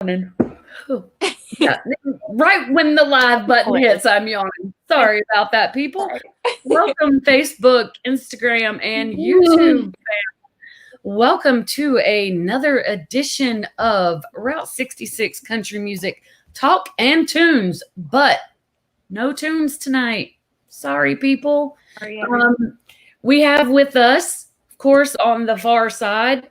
Yawning. Yeah. Right when the live button hits, I'm yawning. Sorry about that, people. Welcome, Facebook, Instagram, and YouTube. Welcome to another edition of Route 66 Country Music Talk and Tunes, but no tunes tonight. Sorry, people. We have with us, of course, on the far side,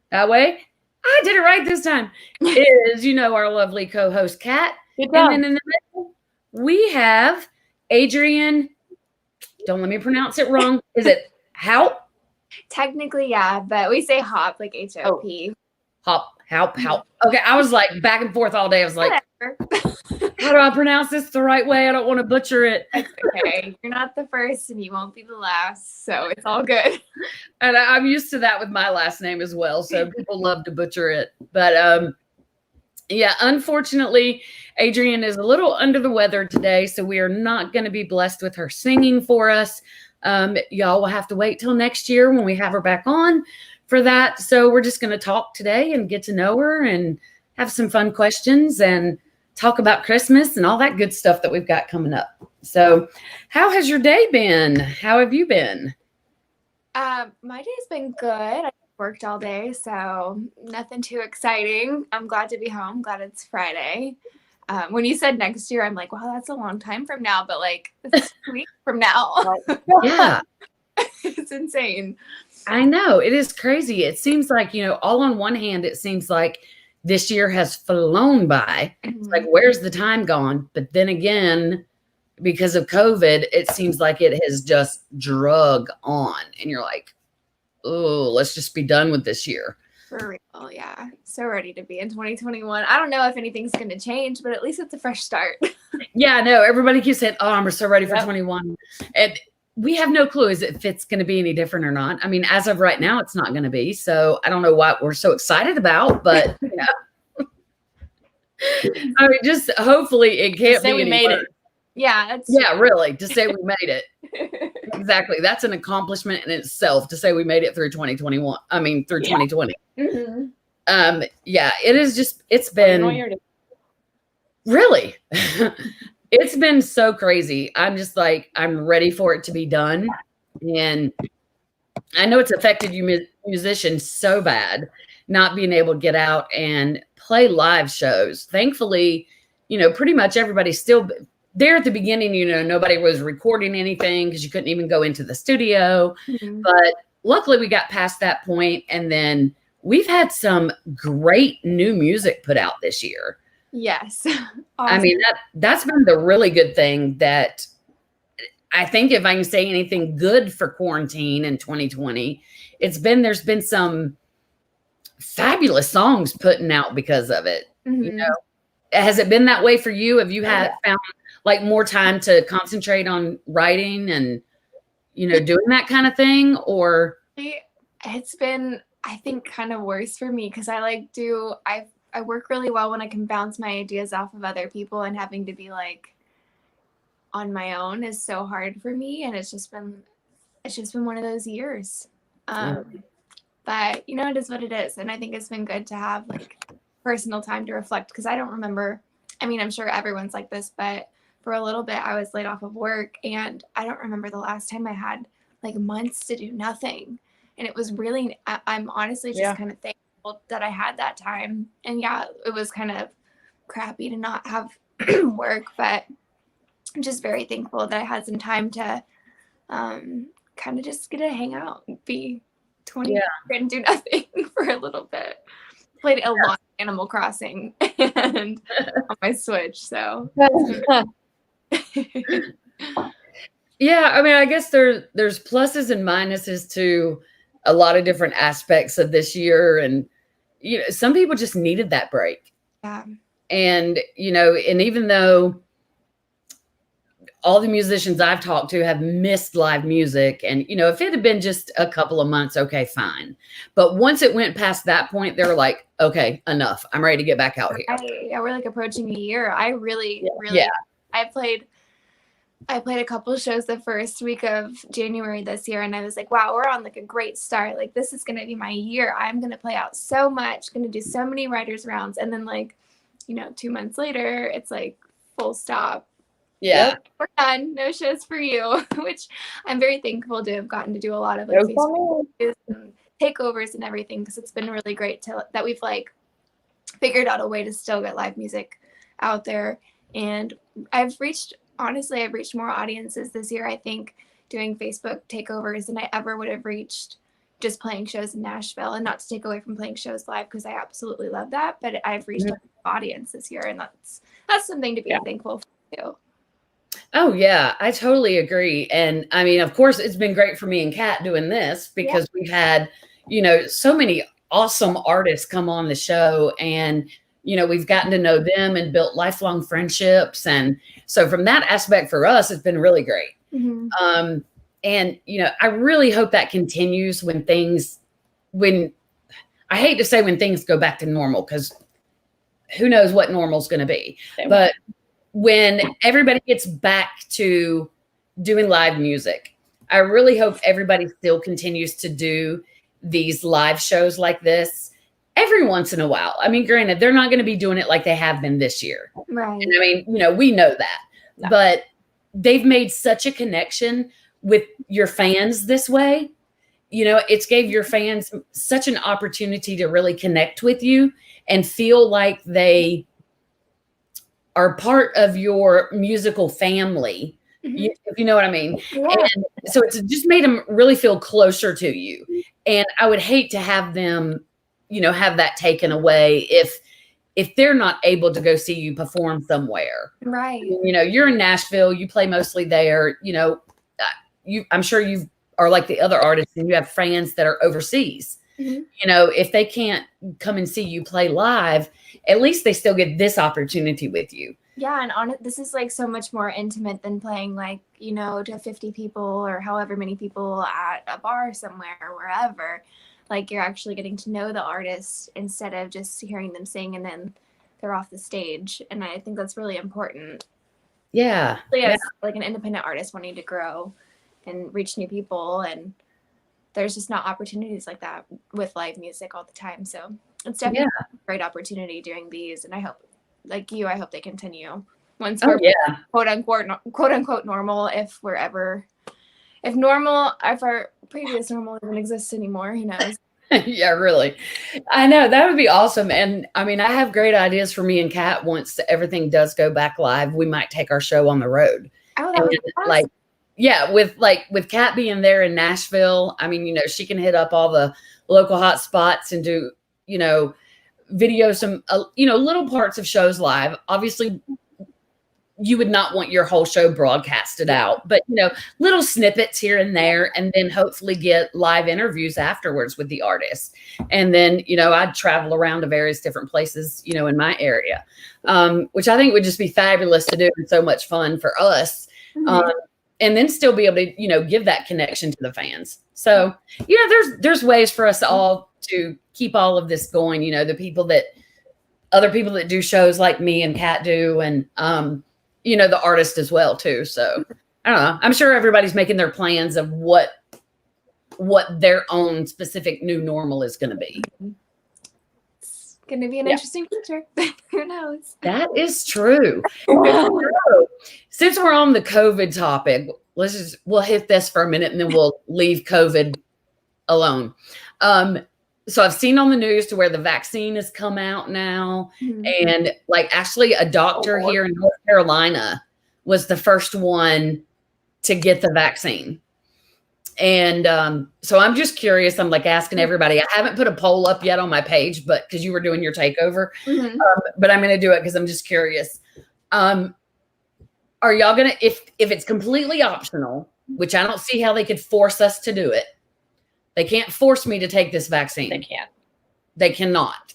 that way. I did it right this time. Is, our lovely co-host, Kat. And then in the middle, we have Adrienne. Don't let me pronounce it wrong. Is it Haupt? Technically, yeah, but we say hop, like H-O-P. Haupt. Okay, I was like back and forth all day. I was like, how do I pronounce this the right way? I don't want to butcher it. It's okay. You're not the first and you won't be the last, so it's all good. And I'm used to that with my last name as well, so people love to butcher it. But yeah, unfortunately, Adrienne is a little under the weather today, so we are not going to be blessed with her singing for us. Y'all will have to wait till next year when we have her back on for that. So we're just going to talk today and get to know her and have some fun questions and talk about Christmas and all that good stuff that we've got coming up. So how has your day been? How have you been? My day's been good. I worked all day, so nothing too exciting. I'm glad to be home. Glad it's Friday. When you said next year, I'm like, wow, that's a long time from now, but like it's a week from now. Yeah. It's insane. I know. It is crazy. It seems like, all on one hand, it seems like this year has flown by. It's like, where's the time gone? But then again, because of COVID, it seems like it has just drug on. And you're like, oh, let's just be done with this year. For real, yeah. So ready to be in 2021. I don't know if anything's going to change, but at least it's a fresh start. Yeah, no, everybody keeps saying, oh, I'm so ready for 21. And we have no clue if it's going to be any different or not. I mean, as of right now, it's not going to be. So I don't know what we're so excited about, but I mean, just hopefully it can't be we made it. Yeah. Really, to say we made it. Exactly. That's an accomplishment in itself to say we made it through 2021. I mean, through 2020. Mm-hmm. Yeah, it is just, it's been really, it's been so crazy. I'm just like, I'm ready for it to be done. And I know it's affected you musicians so bad, not being able to get out and play live shows. Thankfully, pretty much everybody's still there at the beginning. Nobody was recording anything because you couldn't even go into the studio. Mm-hmm. But luckily we got past that point. And then we've had some great new music put out this year. Yes. Awesome. I mean, that's been the really good thing that I think if I can say anything good for quarantine in 2020, there's been some fabulous songs putting out because of it. Mm-hmm. Has it been that way for you? Have you found like more time to concentrate on writing and, doing that kind of thing? Or it's been, I think, kind of worse for me because I work really well when I can bounce my ideas off of other people, and having to be like on my own is so hard for me. And it's just been one of those years. But it is what it is. And I think it's been good to have like personal time to reflect, because I don't remember, I mean, I'm sure everyone's like this, but for a little bit I was laid off of work, and I don't remember the last time I had like months to do nothing. And it was really, I'm honestly just kind of thankful that I had that time. And yeah, it was kind of crappy to not have work, but I'm just very thankful that I had some time to kind of just get to hang out and be 20 and do nothing for a little bit. Played a lot of Animal Crossing and on my Switch, so yeah, I mean, I guess there's pluses and minuses to a lot of different aspects of this year. And, some people just needed that break. Yeah. And, and even though all the musicians I've talked to have missed live music, and, if it had been just a couple of months, okay, fine. But once it went past that point, they were like, okay, enough. I'm ready to get back out here. Yeah, we're like approaching a year. I really, I played a couple of shows the first week of January this year, and I was like, wow, we're on like a great start. Like, this is going to be my year. I'm going to play out so much, going to do so many writers rounds. And then like 2 months later, it's like full stop. Yeah. We're done. No shows for you, which I'm very thankful to have gotten to do a lot of like Facebook and takeovers and everything, because it's been really great that we've like figured out a way to still get live music out there. And I've reached more audiences this year, I think, doing Facebook takeovers than I ever would have reached just playing shows in Nashville. And not to take away from playing shows live, because I absolutely love that, but I've reached an audience this year, and that's something to be thankful for too. Oh yeah, I totally agree. And I mean, of course, it's been great for me and Kat doing this, because we've had, so many awesome artists come on the show, and we've gotten to know them and built lifelong friendships. And so from that aspect for us, it's been really great. Mm-hmm. And I really hope that continues when I hate to say when things go back to normal, because who knows what normal is going to be. But when everybody gets back to doing live music, I really hope everybody still continues to do these live shows like this every once in a while. I mean, granted, they're not going to be doing it like they have been this year. Right. And I mean, we know that, but they've made such a connection with your fans this way. It's gave your fans such an opportunity to really connect with you and feel like they are part of your musical family, if you know what I mean. Yeah. And so it's just made them really feel closer to you. And I would hate to have them, have that taken away if they're not able to go see you perform somewhere. Right. You're in Nashville, you play mostly there, I'm sure you are like the other artists, and you have fans that are overseas. Mm-hmm. If they can't come and see you play live, at least they still get this opportunity with you. Yeah, and this is like so much more intimate than playing like, to 50 people or however many people at a bar somewhere or wherever. Like, you're actually getting to know the artist instead of just hearing them sing and then they're off the stage. And I think that's really important. Yeah. As like an independent artist wanting to grow and reach new people, and there's just not opportunities like that with live music all the time. So it's definitely a great opportunity doing these. And I hope, like you, I hope they continue once we're quote unquote normal. If our previous normal even exists anymore, who knows? Yeah, really. I know, that would be awesome. And I mean, I have great ideas for me and Kat. Once everything does go back live, we might take our show on the road. Oh, that would be awesome. With Kat being there in Nashville, I mean, she can hit up all the local hot spots and do, video some, little parts of shows live. Obviously, you would not want your whole show broadcasted out, but, little snippets here and there, and then hopefully get live interviews afterwards with the artist. And then, I'd travel around to various different places, in my area, which I think would just be fabulous to do and so much fun for us. Mm-hmm. And then still be able to, give that connection to the fans. So, there's ways for us all to keep all of this going. Other people that do shows like me and Kat do, and, the artist as well too. So I don't know. I'm sure everybody's making their plans of what their own specific new normal is going to be. It's going to be an interesting future. Who knows? That is true. Since we're on the COVID topic, we'll hit this for a minute and then we'll leave COVID alone. So I've seen on the news to where the vaccine has come out now. Mm-hmm. And like actually a doctor here in North Carolina was the first one to get the vaccine. And so I'm just curious. I'm like asking everybody. I haven't put a poll up yet on my page, but because you were doing your takeover, mm-hmm. But I'm going to do it because I'm just curious. Are y'all going to, if it's completely optional, which I don't see how they could force us to do it. They can't force me to take this vaccine. They can't. They cannot.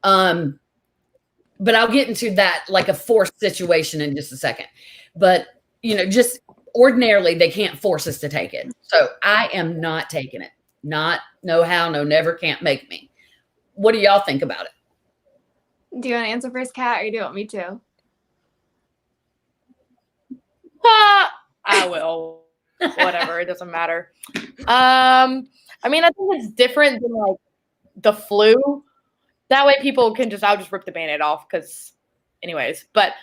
But I'll get into that like a forced situation in just a second. But, just ordinarily, they can't force us to take it. So I am not taking it. No how, no never, can't make me. What do y'all think about it? Do you want to answer first, Kat, or do you want me to? I will. Whatever. It doesn't matter. I mean, I think it's different than like the flu. That way people can I'll just rip the Band-Aid off because anyways, but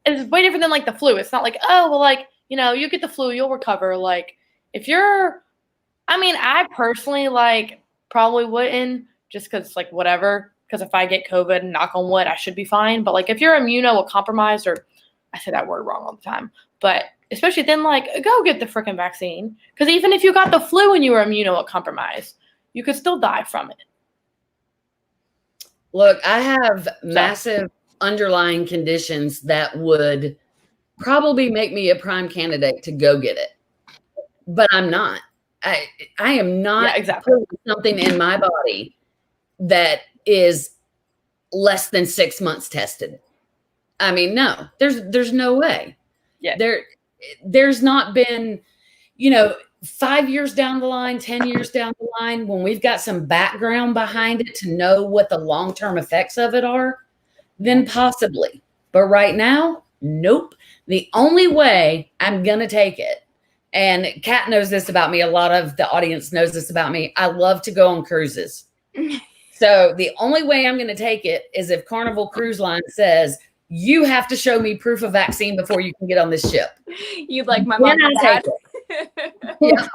it's way different than like the flu. It's not like, oh, well, like, you know, you get the flu, you'll recover. Like if you're, I mean, I personally like probably wouldn't just because like whatever, because if I get COVID, knock on wood, I should be fine. But like if you're immunocompromised, or I say that word wrong all the time, but especially then like go get the freaking vaccine. Because even if you got the flu and you were immunocompromised, you could still die from it. Look, I have massive underlying conditions that would probably make me a prime candidate to go get it. But I'm not. I am not putting something in my body that is less than 6 months tested. I mean, no, there's no way. Yeah. There's not been, 5 years down the line, 10 years down the line, when we've got some background behind it to know what the long-term effects of it are, then possibly. But right now, nope. The only way I'm going to take it, and Kat knows this about me, a lot of the audience knows this about me, I love to go on cruises. So the only way I'm going to take it is if Carnival Cruise Line says, you have to show me proof of vaccine before you can get on this ship. You'd like my mom and dad. Yeah.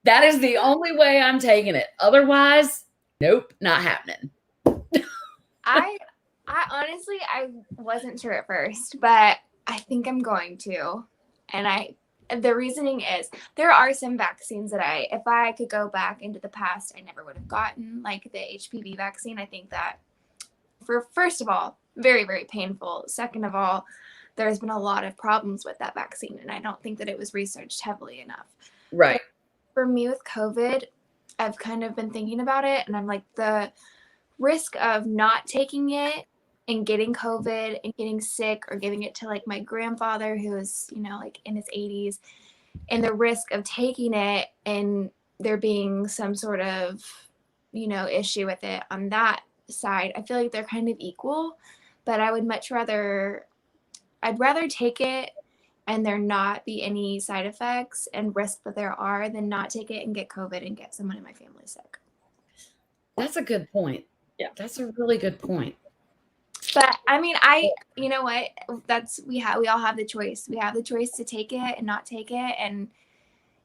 That is the only way I'm taking it. Otherwise, nope, not happening. I honestly, I wasn't sure at first, but I think I'm going to. And the reasoning is there are some vaccines that if I could go back into the past, I never would have gotten, like the HPV vaccine. I think that first of all, very, very painful. Second of all, there's been a lot of problems with that vaccine, and I don't think that it was researched heavily enough. Right. But for me with COVID, I've kind of been thinking about it, and I'm like, the risk of not taking it and getting COVID and getting sick or giving it to like my grandfather who is, like in his 80s, and the risk of taking it and there being some sort of, issue with it on that side, I feel like they're kind of equal, but I would I'd rather take it and there not be any side effects and risk that there are than not take it and get COVID and get someone in my family sick. That's a good point. Yeah, that's a really good point. But I mean, you know what? We all have the choice. We have the choice to take it and not take it, and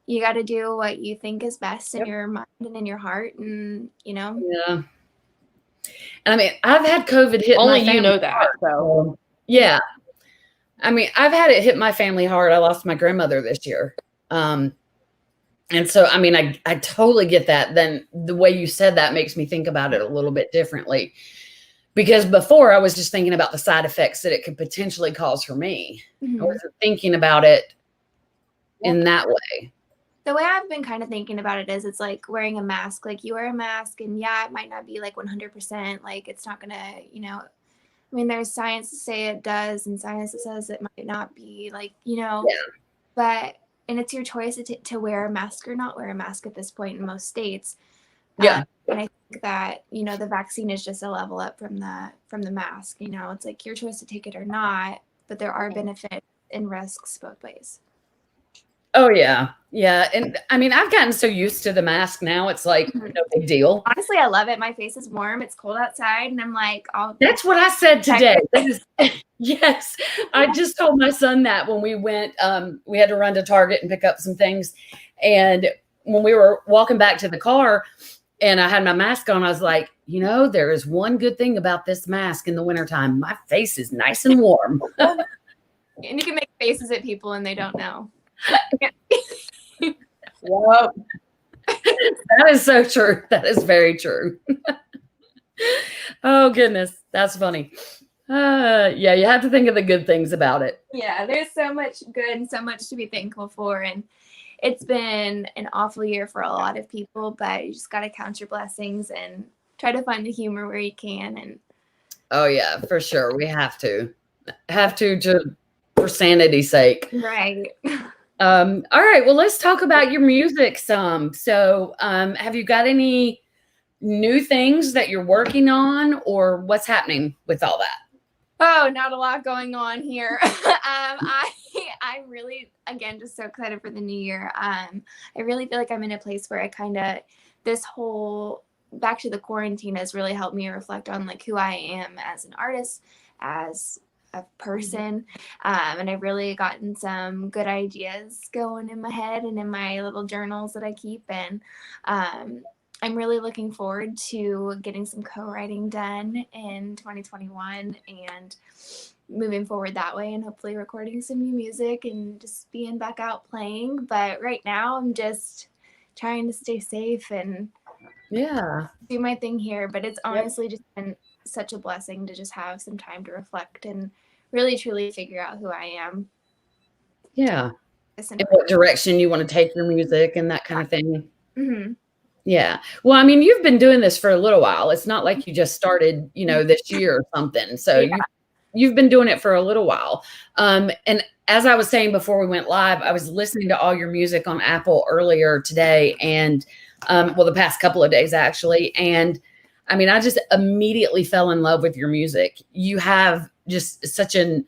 you got to do what you think is best in your mind and in your heart, and Yeah. And I mean, I've had COVID hit only my family. You know that. Hard, so yeah. I mean, I've had it hit my family hard. I lost my grandmother this year. And so, I mean, I totally get that. Then the way you said that makes me think about it a little bit differently. Because before I was just thinking about the side effects that it could potentially cause for me. Mm-hmm. I wasn't thinking about it in that way. The way I've been kind of thinking about it is it's like wearing a mask. Like you wear a mask and it might not be like 100%. Like it's not going to, I mean, there's science to say it does and science that says it might not be like, but, and it's your choice to wear a mask or not wear a mask at this point in most states. Yeah. And I think that, the vaccine is just a level up from the mask, it's like your choice to take it or not, but there are benefits and risks both ways. Oh yeah. Yeah. And I mean, I've gotten so used to the mask now. It's like no big deal. Honestly, I love it. My face is warm. It's cold outside. And I'm like, that's what I said today. Yes. I just told my son that when we went, we had to run to Target and pick up some things. And when we were walking back to the car and I had my mask on, I was like, there is one good thing about this mask in the wintertime. My face is nice and warm. And you can make faces at people and they don't know. Well, that is so true. That is very true. Oh goodness, that's funny. Yeah, you have to think of the good things about it. Yeah, there's so much good and so much to be thankful for, and it's been an awful year for a lot of people, but you just got to count your blessings and try to find the humor where you can. And oh yeah, for sure, we have to for sanity's sake, right? All right, well, let's talk about your music some. So, have you got any new things that you're working on, or what's happening with all that? Oh, not a lot going on here. I really, again, just so excited for the new year. I really feel like I'm in a place where this whole back to the quarantine has really helped me reflect on like who I am as an artist, as person. And I've really gotten some good ideas going in my head and in my little journals that I keep. And I'm really looking forward to getting some co-writing done in 2021 and moving forward that way, and hopefully recording some new music and just being back out playing. But right now I'm just trying to stay safe and do my thing here. But it's honestly just been such a blessing to just have some time to reflect and really truly figure out who I am. Yeah. And what direction you want to take your music and that kind of thing. Mm-hmm. Yeah. Well, I mean, you've been doing this for a little while. It's not like you just started, this year or something. So you've been doing it for a little while. And as I was saying before we went live, I was listening to all your music on Apple earlier today and, the past couple of days actually. And I mean, I just immediately fell in love with your music. You have just such a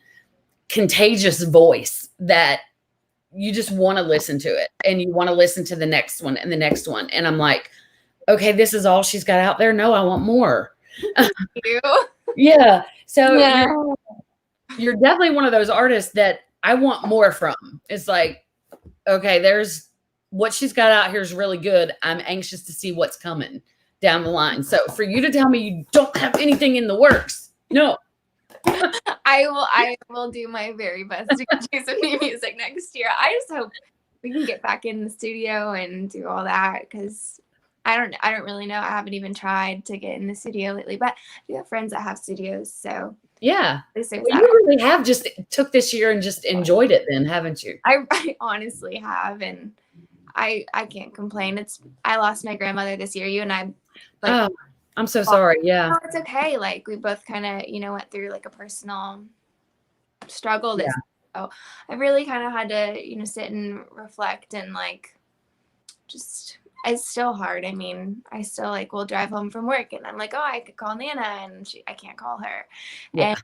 contagious voice that you just want to listen to it, and you want to listen to the next one and the next one. And I'm like, okay, this is all she's got out there. No, I want more. Yeah. So you're definitely one of those artists that I want more from. It's like, okay, there's what she's got out here is really good. I'm anxious to see what's coming down the line. So for you to tell me you don't have anything in the works, no. I will do my very best to do some new music next year. I just hope we can get back in the studio and do all that, because I don't really know. I haven't even tried to get in the studio lately, but I do have friends that have studios. So yeah, well, you really have just took this year and just enjoyed it then, haven't you? I honestly have, and I can't complain. I lost my grandmother this year. You and I. Oh, I'm so sorry. Yeah. No, it's okay. Like, we both kind of, went through like a personal struggle this. So I really kind of had to, sit and reflect, and like, just, it's still hard. I mean, I still like will drive home from work and I'm like, oh, I could call Nana, and I can't call her. Yeah. And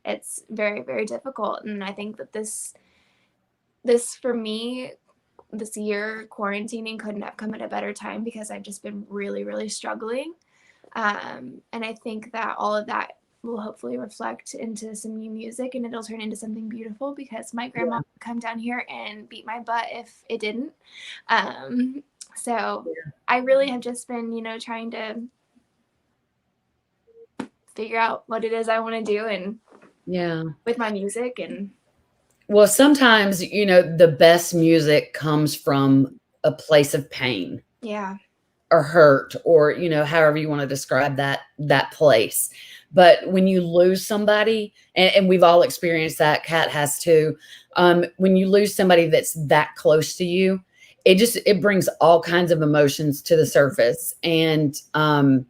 it's very, very difficult. And I think that this for me, this year quarantining couldn't have come at a better time, because I've just been really, really struggling. And I think that all of that will hopefully reflect into some new music, and it'll turn into something beautiful, because my grandma would come down here and beat my butt if it didn't. So I really have just been, trying to figure out what it is I want to do, and with my music. And well, sometimes, the best music comes from a place of pain. Yeah. Or hurt, or, however you want to describe that place. But when you lose somebody, and we've all experienced that, Kat has too. When you lose somebody that's that close to you, it brings all kinds of emotions to the surface. And I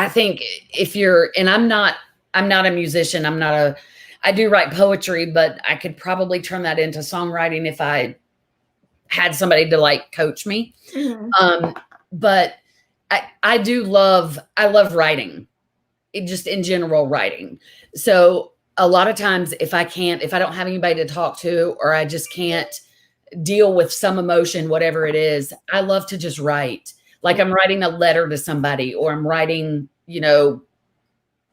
think if you're, and I'm not a musician. I do write poetry, but I could probably turn that into songwriting if I had somebody to like coach me. Mm-hmm. But I love writing, just in general writing. So a lot of times if I don't have anybody to talk to, or I just can't deal with some emotion, whatever it is, I love to just write. Like I'm writing a letter to somebody, or I'm writing,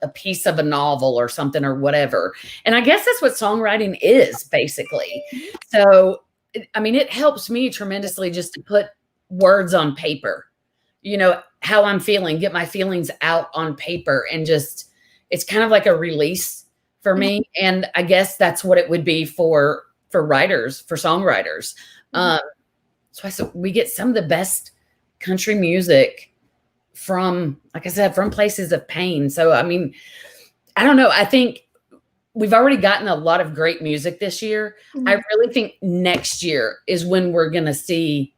a piece of a novel or something or whatever. And I guess that's what songwriting is basically. So I mean, it helps me tremendously just to put words on paper, how I'm feeling, get my feelings out on paper, and just, it's kind of like a release for me. And I guess that's what it would be for writers, for songwriters. So we get some of the best country music from, like I said, from places of pain. So, I mean, I don't know. I think we've already gotten a lot of great music this year. Mm-hmm. I really think next year is when we're going to see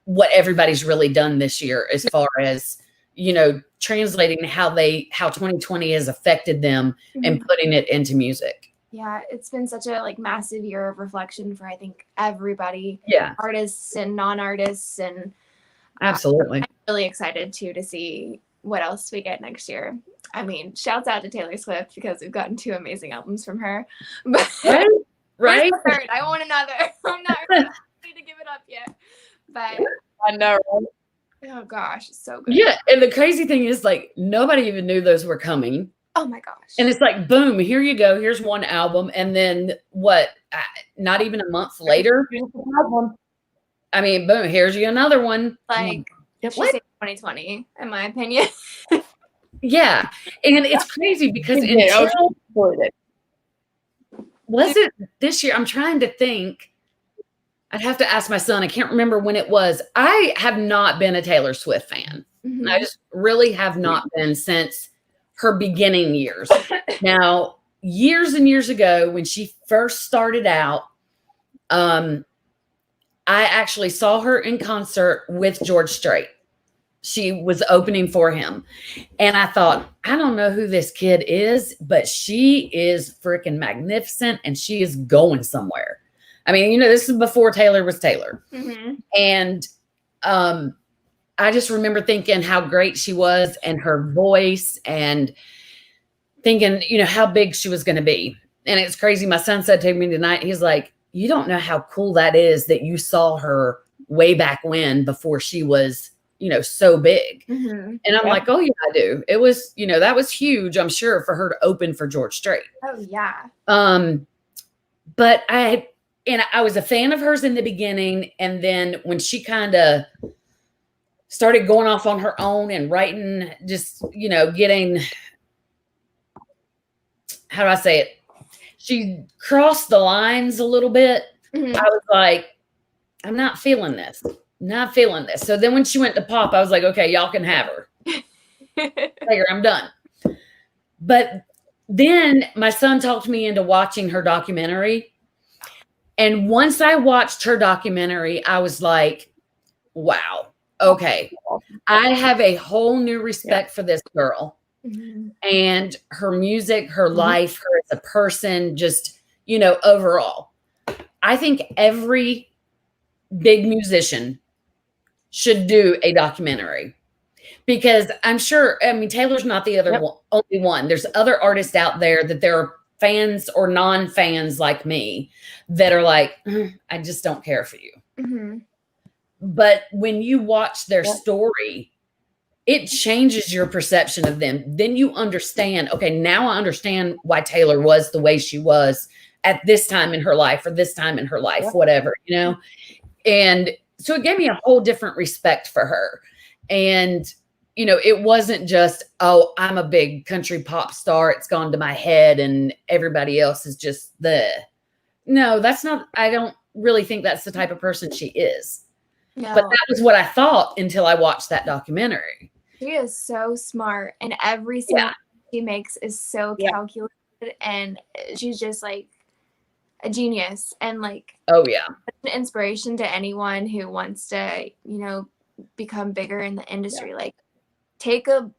what everybody's really done this year, as far as, translating how 2020 has affected them, mm-hmm. and putting it into music. Yeah, it's been such a massive year of reflection for, I think, everybody, artists and non-artists. And absolutely. I'm really excited too to see what else we get next year. I mean, shouts out to Taylor Swift, because we've gotten 2 amazing albums from her. But right? Third? I want another. I'm not ready to give it up yet. But I know. Oh gosh, it's so good. Yeah, and the crazy thing is, nobody even knew those were coming. Oh my gosh. And it's like, boom, here you go. Here's one album. And then not even a month later, I mean, boom, here's you another one. Like, she saved 2020, in my opinion. Yeah. And it's crazy because was it this year? I'm trying to think. I'd have to ask my son. I can't remember when it was. I have not been a Taylor Swift fan. Mm-hmm. I just really have not been since her beginning years. Now, years and years ago, when she first started out, I actually saw her in concert with George Strait. She was opening for him. And I thought, I don't know who this kid is, but she is freaking magnificent and she is going somewhere. I mean, you know, this is before Taylor was Taylor. Mm-hmm. And I just remember thinking how great she was and her voice and thinking, you know, how big she was going to be. And it's crazy. My son said to me tonight, he's like, you don't know how cool that is that you saw her way back when before she was, you know, so big. Mm-hmm. And I'm like, oh yeah, I do. It was, you know, that was huge, I'm sure, for her to open for George Strait. Oh yeah. But I was a fan of hers in the beginning. And then when she kind of started going off on her own and writing, just, you know, getting, how do I say it? She crossed the lines a little bit. Mm-hmm. I was like, I'm not feeling this. Not feeling this. So then when she went to pop, I was like, okay, y'all can have her. Later, I'm done. But then my son talked me into watching her documentary. And once I watched her documentary, I was like, wow, okay. I have a whole new respect for this girl. Mm-hmm. And her music, her life, her as a person, just, you know, overall. I think every big musician should do a documentary because I'm sure, I mean, Taylor's not the only one. There's other artists out there that there are fans or non-fans like me that are like, I just don't care for you. Mm-hmm. But when you watch their story, it changes your perception of them. Then you understand, okay, now I understand why Taylor was the way she was at this time in her life or this time in her life, whatever, you know? And so it gave me a whole different respect for her. And, you know, it wasn't just, oh, I'm a big country pop star. It's gone to my head and everybody else is just no, that's not, I don't really think that's the type of person she is. No. But that was what I thought until I watched that documentary. She is so smart, and every single she makes is so calculated, and she's just like a genius, and like oh yeah, an inspiration to anyone who wants to, you know, become bigger in the industry. Like take a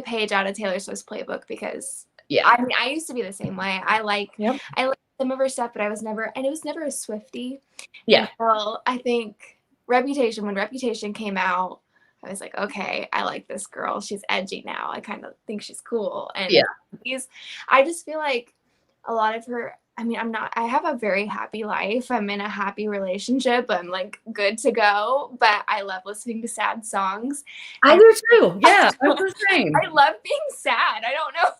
page out of Taylor Swift's playbook because I mean, I used to be the same way. I like some of her stuff, but I was never a Swiftie. Yeah. Well, I think when Reputation came out, I was like, okay, I like this girl. She's edgy now. I kind of think she's cool. And I just feel like a lot of her, I mean, I have a very happy life. I'm in a happy relationship. I'm like good to go, but I love listening to sad songs. I do too. Yeah, that's the same. I love being sad. I don't know.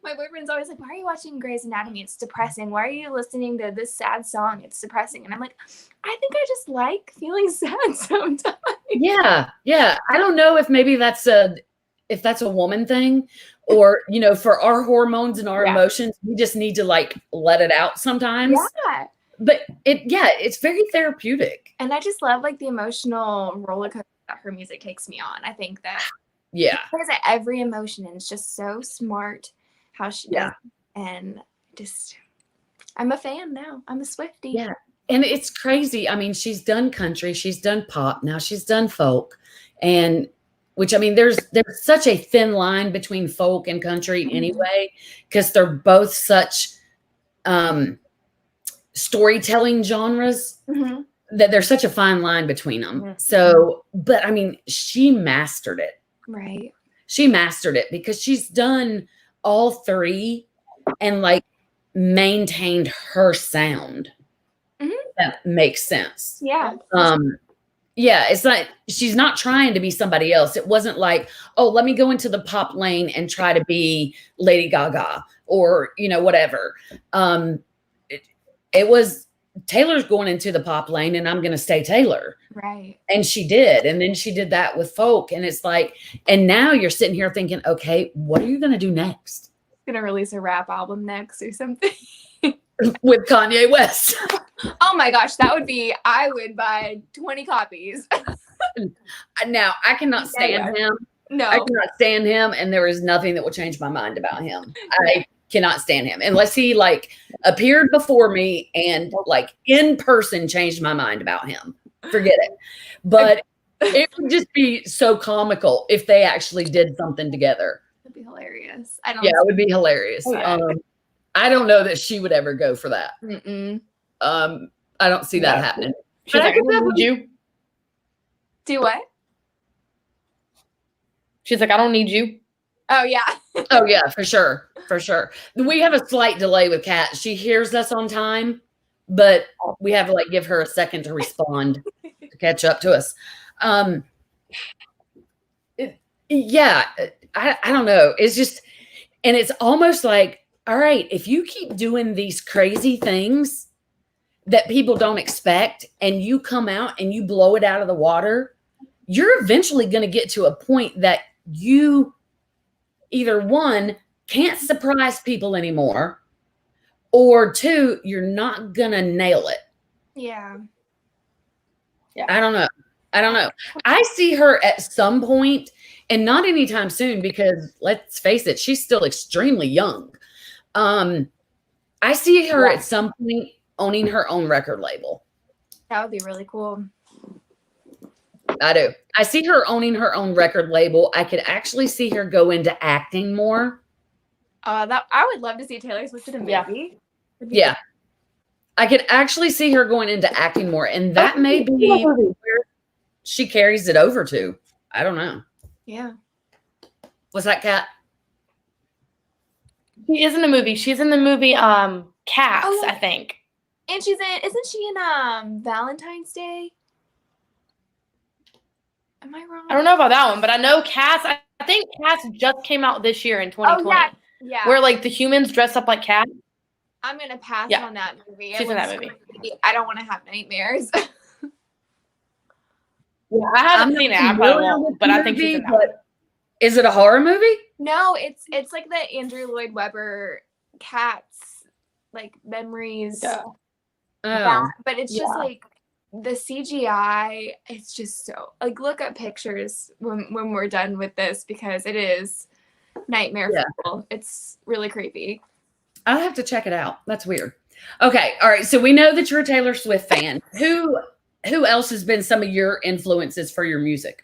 My boyfriend's always like, why are you watching Grey's Anatomy? It's depressing. Why are you listening to this sad song? It's depressing. And I'm like, I think I just like feeling sad sometimes. Yeah. Yeah. I don't know if maybe that's a woman thing or, you know, for our hormones and our emotions, we just need to like let it out sometimes. Yeah. But it's very therapeutic. And I just love like the emotional roller coaster that her music takes me on. I think that she plays at every emotion and it's just so smart how she does it. And just I'm a fan now. I'm a Swiftie. Yeah. And it's crazy. I mean, she's done country, she's done pop, now she's done folk. And which I mean, there's such a thin line between folk and country anyway, because they're both such storytelling genres that there's such a fine line between them. So, but I mean, she mastered it. Right. She mastered it because she's done all three and like maintained her sound. That makes sense. Yeah. Yeah, it's not, she's not trying to be somebody else. It wasn't like, oh, let me go into the pop lane and try to be Lady Gaga or, whatever. It was Taylor's going into the pop lane and I'm going to stay Taylor. Right. And she did. And then she did that with folk. And it's like, and now you're sitting here thinking, okay, what are you going to do next? Gonna release a rap album next or something. With Kanye West. Oh my gosh, I would buy 20 copies. Now, I cannot stand him. No. I cannot stand him, and there is nothing that will change my mind about him. I cannot stand him unless he appeared before me and in person changed my mind about him. Forget it. But it would just be so comical if they actually did something together. That'd be hilarious. It would be hilarious. Yeah. I don't know that she would ever go for that. Mm-mm. I don't see that happening. She's like, I don't need you. Do what? She's like, I don't need you. Oh, yeah. Oh, yeah, for sure. For sure. We have a slight delay with Kat. She hears us on time, but we have to give her a second to respond to catch up to us. I don't know. It's just, and it's almost like, all right, if you keep doing these crazy things that people don't expect and you come out and you blow it out of the water, you're eventually going to get to a point that you either one, can't surprise people anymore, or two, you're not going to nail it. Yeah. I don't know. I see her at some point, and not anytime soon, because let's face it, she's still extremely young. I see her at some point owning her own record label. That would be really cool. I do. I see her owning her own record label. I could actually see her go into acting more. I would love to see Taylor Swift in a movie. Yeah. I could actually see her going into acting more, and that may be where she carries it over to. I don't know. Yeah. What's that, Kat? She is in the movie. She's in the movie Cats, I think. And isn't she in Valentine's Day? Am I wrong? I don't know about that one, but I know Cats. I think Cats just came out this year in 2020. Oh, yeah. Where the humans dress up like cats. I'm gonna pass on that movie. She's in that movie. I don't want to have nightmares. Yeah, I haven't seen it. I probably won't, but I think she's in that one. Is it a horror movie? No, it's like the Andrew Lloyd Webber Cats memories. Yeah. But it's just the CGI. It's just so look at pictures when we're done with this, because it is nightmare full. It's really creepy. I'll have to check it out. That's weird. Okay. All right. So we know that you're a Taylor Swift fan. Who else has been some of your influences for your music?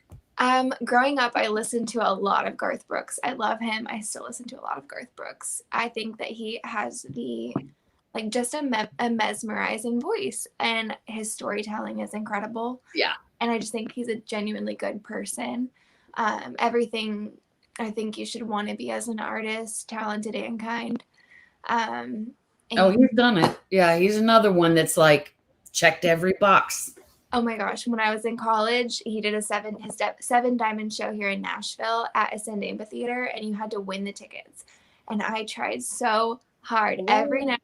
Growing up, I listened to a lot of Garth Brooks. I love him. I still listen to a lot of Garth Brooks. I think that he has just a mesmerizing voice, and his storytelling is incredible. Yeah. And I just think he's a genuinely good person. Everything I think you should want to be as an artist, talented and kind. He's done it. Yeah. He's another one that's checked every box. Oh my gosh. When I was in college, he did his 7 diamond show here in Nashville at Ascend Amphitheater, and you had to win the tickets. And I tried so hard every night.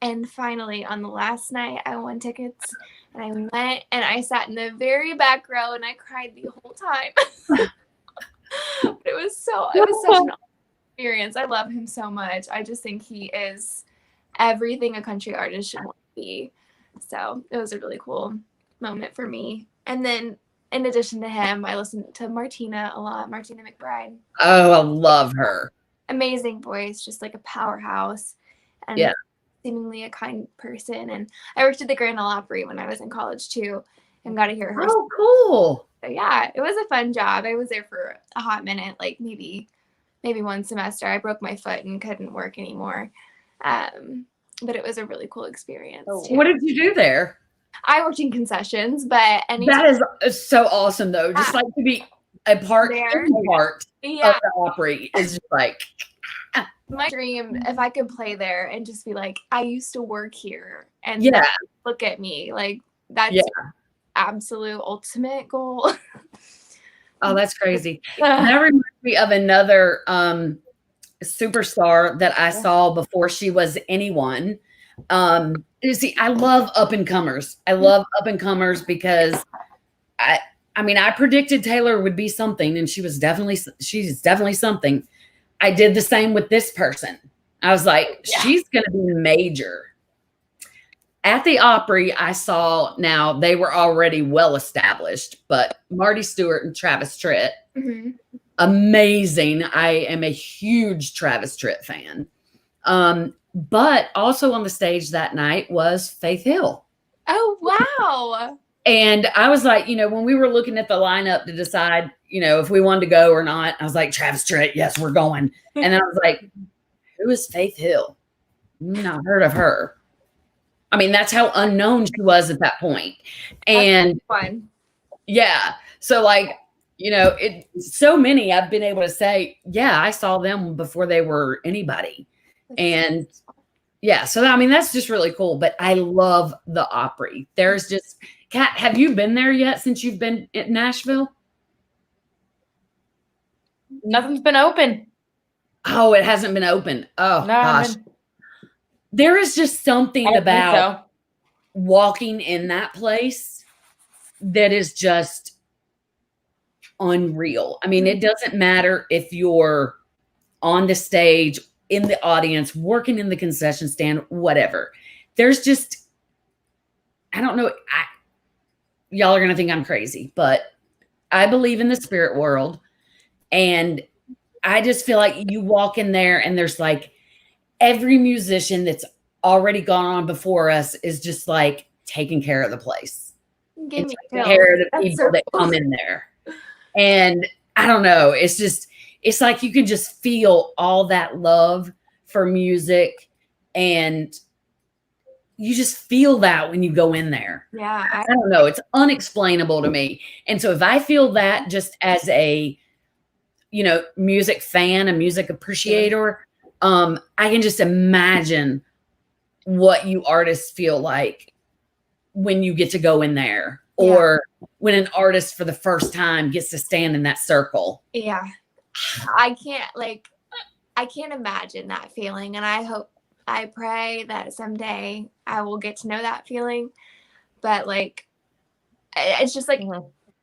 And finally, on the last night, I won tickets, and I went and I sat in the very back row, and I cried the whole time. But it was such an awesome experience. I love him so much. I just think he is everything a country artist should want to be. So it was a really cool moment for me. And then in addition to him, I listened to Martina a lot, Martina McBride. Oh, I love her. Amazing voice, just a powerhouse. And seemingly a kind person. And I worked at the Grand Ole Opry when I was in college too, and got to hear her. Oh, cool. So yeah, it was a fun job. I was there for a hot minute, maybe one semester. I broke my foot and couldn't work anymore. But it was a really cool experience too. What did you do there? I worked in concessions, but that is so awesome though. Just to be a part of the Opry is just my dream, if I could play there and just be I used to work here, and look at me, that's absolute ultimate goal. Oh, that's crazy. That reminds me of another superstar that I saw before she was anyone. You see, I love up and comers. I love up and comers because I mean, I predicted Taylor would be something, and she's definitely something. I did the same with this person. I was like, she's going to be major. At the Opry, I saw, now they were already well established, but Marty Stewart and Travis Tritt, amazing. I am a huge Travis Tritt fan. But also on the stage that night was Faith Hill. Oh, wow. And I was like, when we were looking at the lineup to decide, if we wanted to go or not, I was like, Travis Tritt, yes, we're going. And then I was like, who is Faith Hill? Not heard of her. I mean, that's how unknown she was at that point. And fun. Yeah. So like, so many I've been able to say, yeah, I saw them before they were anybody. And yeah, so I mean, that's just really cool. But I love the Opry. There's just, Kat, have you been there yet since you've been in Nashville? Nothing's been open. Oh, it hasn't been open. Oh, No, gosh. There is just something about so. walking in that place that is just unreal. I mean, it doesn't matter if you're on the stage, in the audience, working in the concession stand, whatever. There's just, I don't know. Y'all are going to think I'm crazy, but I believe in the spirit world. And I just feel like you walk in there and there's like every musician that's already gone on before us is just like taking care of the place. Taking care of the people that come in there. And I don't know. It's like you can just feel all that love for music, and you just feel that when you go in there. Yeah. I don't know. It's unexplainable to me. And so if I feel that just as a, music fan, a music appreciator, I can just imagine what you artists feel like when you get to go in there, or when an artist for the first time gets to stand in that circle. Yeah. I can't imagine that feeling. And I pray that someday I will get to know that feeling. But like, it's just like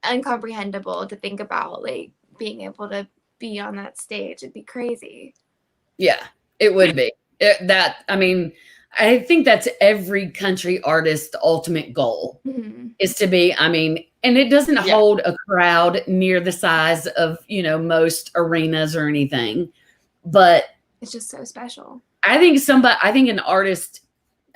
incomprehensible to think about, like being able to be on that stage. It'd be crazy. Yeah, it would be. I think that's every country artist's ultimate goal is to be, and it doesn't hold a crowd near the size of, most arenas or anything, but it's just so special. I think an artist,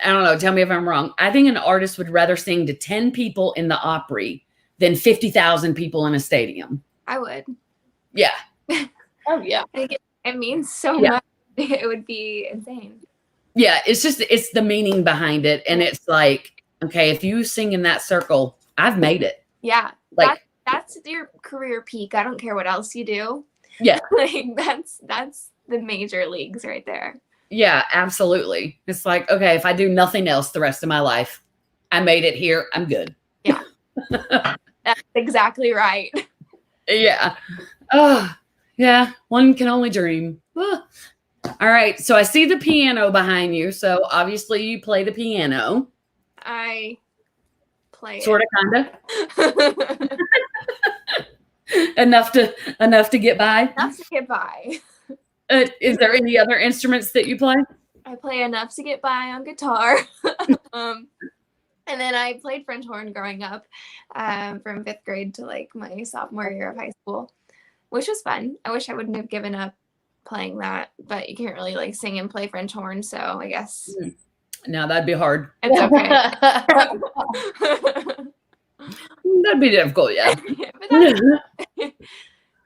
I don't know, tell me if I'm wrong. I think an artist would rather sing to 10 people in the Opry than 50,000 people in a stadium. I would. Yeah. Oh yeah. I think it means so much. It would be insane. Yeah, it's the meaning behind it. And it's like, okay, if you sing in that circle, I've made it. Yeah. Like that's your career peak. I don't care what else you do. Yeah. Like that's the major leagues right there. Yeah, absolutely. It's like, okay, if I do nothing else the rest of my life, I made it here. I'm good. Yeah. That's exactly right. Yeah. Oh, yeah. One can only dream. Oh. All right. So I see the piano behind you. So obviously you play the piano. I play sort of, kind of. enough to get by. Enough to get by. Is there any other instruments that you play? I play enough to get by on guitar. And then I played French horn growing up, from 5th grade to like my sophomore year of high school, which was fun. I wish I wouldn't have given up playing that, but you can't really like sing and play French horn, so I guess no, that'd be hard. It's okay. That'd be difficult, yeah.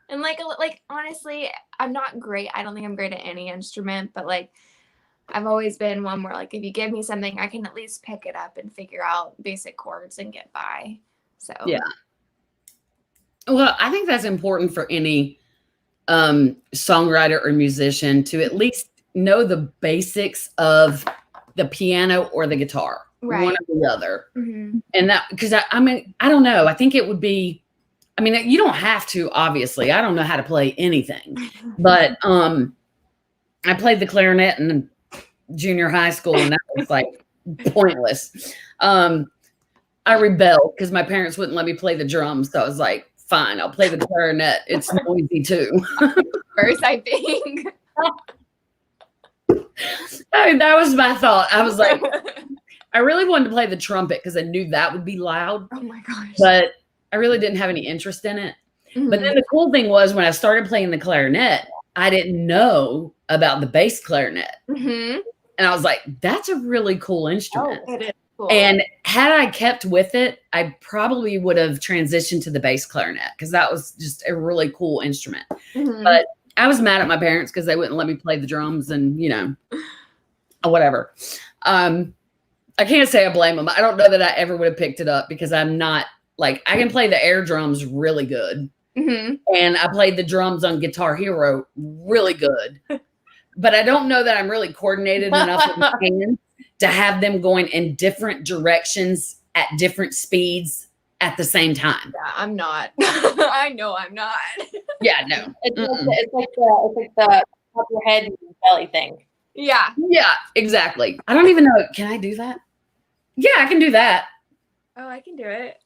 And like honestly, I'm not great. I don't think I'm great at any instrument, but like I've always been one where like if you give me something, I can at least pick it up and figure out basic chords and get by. So yeah. Well, I think that's important for any songwriter or musician to at least know the basics of the piano or the guitar. Right. one or the other. Mm-hmm. And that, because I mean, I don't know. I think it would be, I mean, you don't have to, obviously. I don't know how to play anything, but I played the clarinet in junior high school, and that was like pointless. I rebelled because my parents wouldn't let me play the drums. So I was like, fine, I'll play the clarinet. It's noisy too. First, I think. I mean, that was my thought. I was like, I really wanted to play the trumpet because I knew that would be loud. Oh my gosh. But I really didn't have any interest in it. Mm-hmm. But then the cool thing was when I started playing the clarinet, I didn't know about the bass clarinet. Mm-hmm. And I was like, that's a really cool instrument. Oh, it is cool. And had I kept with it, I probably would have transitioned to the bass clarinet because that was just a really cool instrument. Mm-hmm. But I was mad at my parents because they wouldn't let me play the drums and, you know, whatever. I can't say I blame them. I don't know that I ever would have picked it up because I'm not like, I can play the air drums really good. Mm-hmm. And I played the drums on Guitar Hero really good. But I don't know that I'm really coordinated enough with my hands to have them going in different directions at different speeds at the same time. Yeah, I'm not. I know I'm not. Yeah, no. It's like the top of your head and belly thing. Yeah. Yeah, exactly. I don't even know. Can I do that? Yeah, I can do that. Oh, I can do it.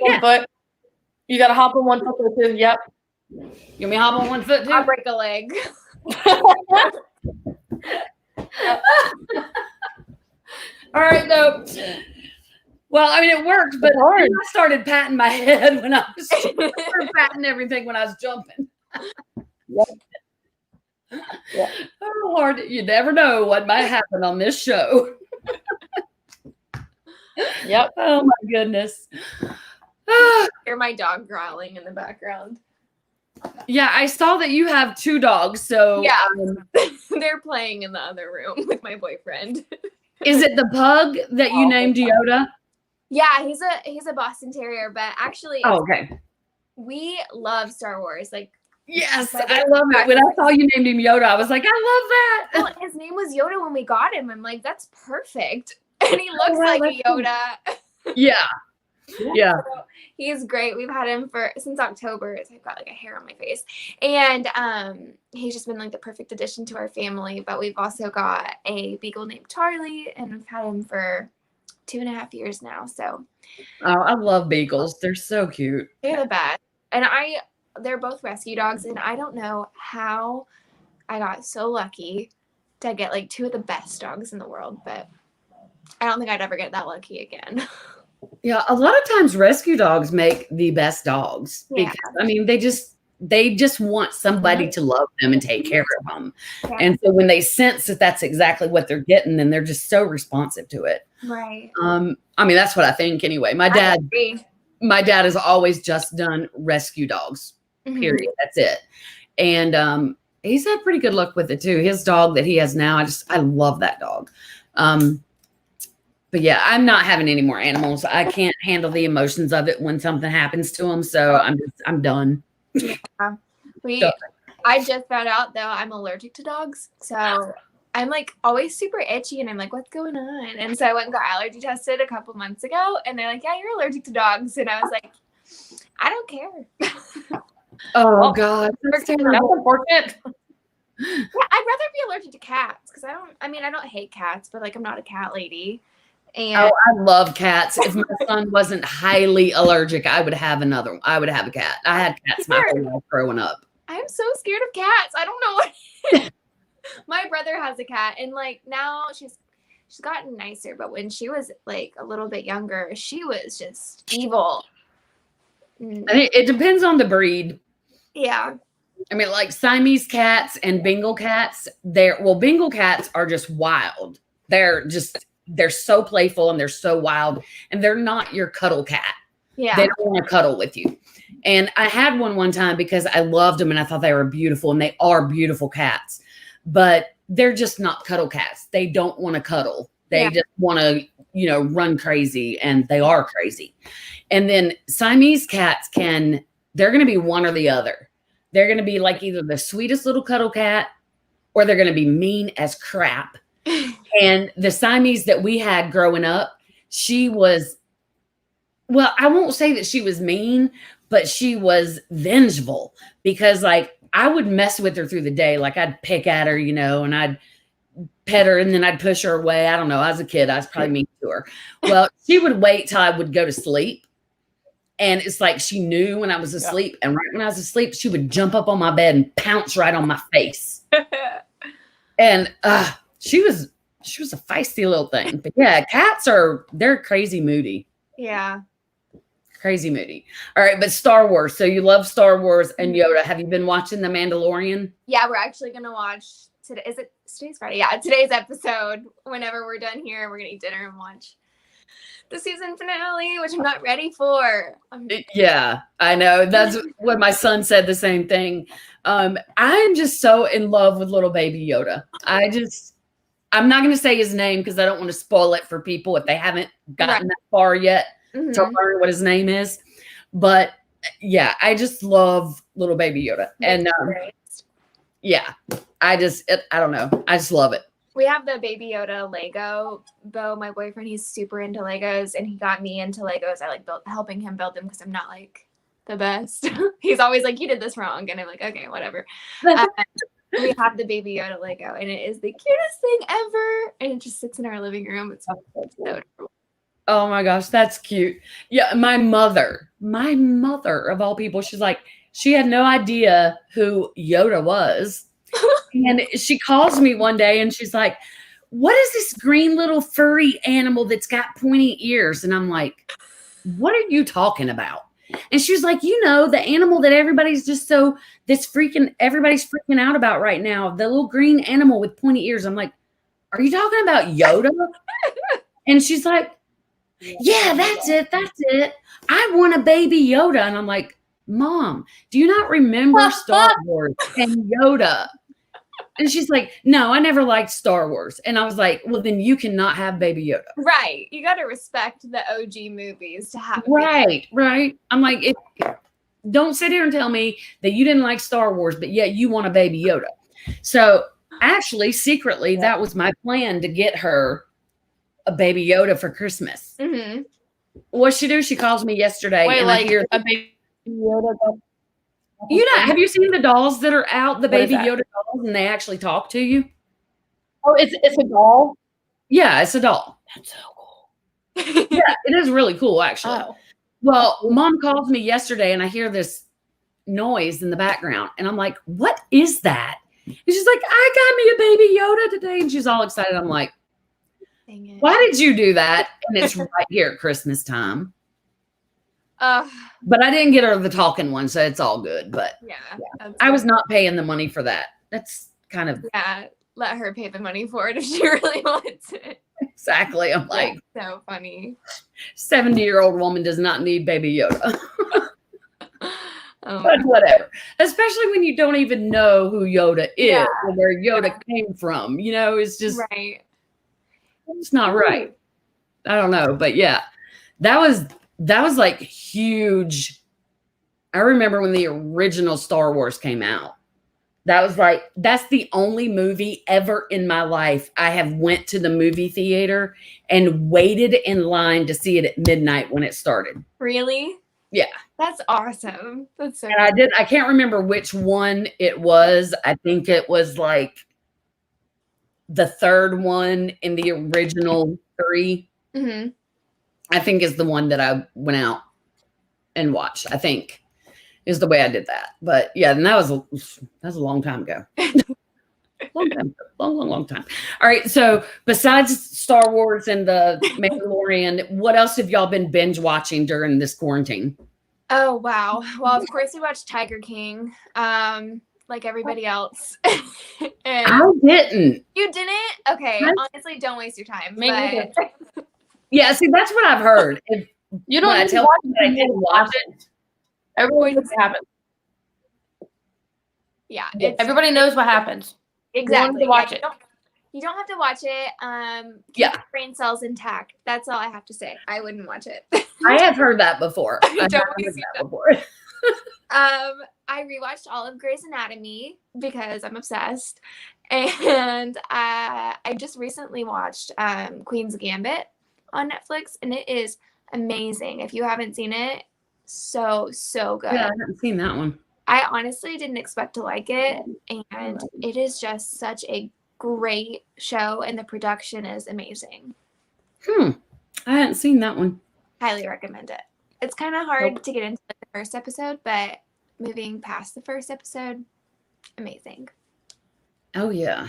Yeah. But you got to hop on one foot too. Yep. You want me to hop on one foot too? I'll break a leg. All right, though. Well, I mean, it worked, but I started patting my head when I was patting everything when I was jumping. Yep. Yeah. Oh, Lord, you never know what might happen on this show. Yep. Oh, my goodness. Hear my dog growling in the background. Yeah, I saw that you have 2 dogs. So yeah, they're playing in the other room with my boyfriend. Is it the pug that you named Yoda? Yeah, he's a Boston Terrier, but actually, okay. We love Star Wars. Like, yes, I love it. When I saw you named him Yoda, I was like, I love that. Well, his name was Yoda when we got him. I'm like, that's perfect, and he looks like a Yoda. Yeah. Yeah. So he's great. We've had him since October. I've got like a hair on my face. And he's just been like the perfect addition to our family. But we've also got a beagle named Charlie, and we've had him for 2.5 years now. So I love beagles. They're so cute. They're the best. And they're both rescue dogs, and I don't know how I got so lucky to get like 2 of the best dogs in the world, but I don't think I'd ever get that lucky again. Yeah, a lot of times rescue dogs make the best dogs because I mean they just want somebody to love them and take care of them. Yeah. And so when they sense that that's exactly what they're getting, then they're just so responsive to it. Right. I mean that's what I think anyway. My dad has always just done rescue dogs. Period. Mm-hmm. That's it. And he's had pretty good luck with it too. His dog that he has now, I love that dog. But yeah, I'm not having any more animals. I can't handle the emotions of it when something happens to them. So I'm done. Yeah. I just found out though I'm allergic to dogs. So I'm like always super itchy and I'm like, what's going on? And so I went and got allergy tested a couple months ago and they're like, yeah, you're allergic to dogs. And I was like, I don't care. Oh God. That's unfortunate. Yeah, I'd rather be allergic to cats because I don't hate cats, but like I'm not a cat lady. And I love cats. If my son wasn't highly allergic, I would have another one. I would have a cat. I had cats my whole life growing up. I'm so scared of cats. I don't know what. My brother has a cat, and like now she's gotten nicer, but when she was like a little bit younger, she was just evil. I think it depends on the breed. Yeah. I mean, like Siamese cats and Bengal cats, Bengal cats are just wild. They're so playful and they're so wild and they're not your cuddle cat. Yeah. They don't want to cuddle with you. And I had one time because I loved them and I thought they were beautiful and they are beautiful cats, but they're just not cuddle cats. They don't want to cuddle. They just want to, run crazy and they are crazy. And then Siamese cats they're going to be one or the other. They're going to be like either the sweetest little cuddle cat or they're going to be mean as crap. And the Siamese that we had growing up, she was, well, I won't say that she was mean, but she was vengeful because like I would mess with her through the day. Like I'd pick at her, you know, and I'd pet her and then I'd push her away. I don't know. As a kid, I was probably mean to her. Well, she would wait till I would go to sleep. And it's like she knew when I was asleep. And right when I was asleep, she would jump up on my bed and pounce right on my face. And she was a feisty little thing. But yeah, cats they're crazy moody. Yeah. Crazy moody. All right, but Star Wars. So you love Star Wars and Yoda. Have you been watching The Mandalorian? Yeah, we're actually gonna watch today. Today's Friday? Yeah, today's episode. Whenever we're done here, we're gonna eat dinner and watch the season finale, which I'm not ready for. Yeah, I know. That's what my son said, the same thing. I'm just so in love with little baby Yoda. I'm not going to say his name because I don't want to spoil it for people if they haven't gotten that far yet to learn what his name is. But yeah, I just love little baby Yoda. And yeah, I don't know. I just love it. We have the Baby Yoda Lego. Bo, my boyfriend, he's super into Legos, and he got me into Legos. I like helping him build them because I'm not like the best. He's always like, "You did this wrong," and I'm like, "Okay, whatever." We have the Baby Yoda Lego, and it is the cutest thing ever. And it just sits in our living room. It's so adorable. Oh my gosh, that's cute. Yeah, my mother of all people, she's like, she had no idea who Yoda was. And she calls me one day and she's like, "What is this green little furry animal that's got pointy ears?" And I'm like, "What are you talking about?" And she was like, "You know, the animal that everybody's freaking out about right now, the little green animal with pointy ears." I'm like, "Are you talking about Yoda?" And she's like, "Yeah, that's it. I want a baby Yoda." And I'm like, "Mom, do you not remember Star Wars and Yoda?" And she's like, "No, I never liked Star Wars." And I was like, "Well, then you cannot have Baby Yoda." Right. You got to respect the OG movies to have. Right. I'm like, don't sit here and tell me that you didn't like Star Wars, but yet you want a Baby Yoda. So actually, secretly, that was my plan to get her a Baby Yoda for Christmas. Mm-hmm. What she do? She calls me yesterday. Wait, and like I hear a Baby Yoda? have you seen the dolls that are out, the Baby Yoda dolls, and they actually talk to you? Oh, it's a doll? Yeah, it's a doll. That's so cool. Yeah, it is really cool, actually. Oh. Well, Mom calls me yesterday and I hear this noise in the background. And I'm like, "What is that?" And she's like, "I got me a Baby Yoda today." And she's all excited. I'm like, Dang it. "Why did you do that?" And it's right here at Christmas time. But I didn't get her the talking one, so it's all good. But yeah. I was not paying the money for that. That's kind of let her pay the money for it if she really wants it. Exactly. I'm like, so funny. 70-year-old woman does not need Baby Yoda. But whatever. Especially when you don't even know who Yoda is or where Yoda came from. You know, it's just it's not right. I don't know. But yeah, that was like huge. I remember when the original Star Wars came out. That was like, that's the only movie ever in my life I have went to the movie theater and waited in line to see it at midnight when it started. Really? Yeah. That's awesome. That's so and I can't remember which one it was. I think it was like the third one in the original 3. Mm-hmm. I think is the one that I went out and watched. I think is the way I did that. But yeah, and that was a long time ago. Long time. All right. So besides Star Wars and the Mandalorian, what else have y'all been binge watching during this quarantine? Oh wow. Well, of course we watched Tiger King, like everybody else. And I didn't. You didn't? Okay. Honestly, don't waste your time. Maybe. Yeah, see, that's what I've heard. If you don't I tell you that I didn't watch it, everybody knows what happens. Yeah, everybody knows what happens. Exactly. You watch it. You don't have to watch it. Keep your brain cells intact. That's all I have to say. I wouldn't watch it. I have heard that before. I rewatched all of Grey's Anatomy because I'm obsessed, and I just recently watched Queen's Gambit, on Netflix, and it is amazing. If you haven't seen it, so good. Yeah, I haven't seen that one. I honestly didn't expect to like it, and it is just such a great show, and the production is amazing. I hadn't seen that one. Highly recommend it. It's kind of hard to get into the first episode, but moving past the first episode, amazing. Oh, yeah.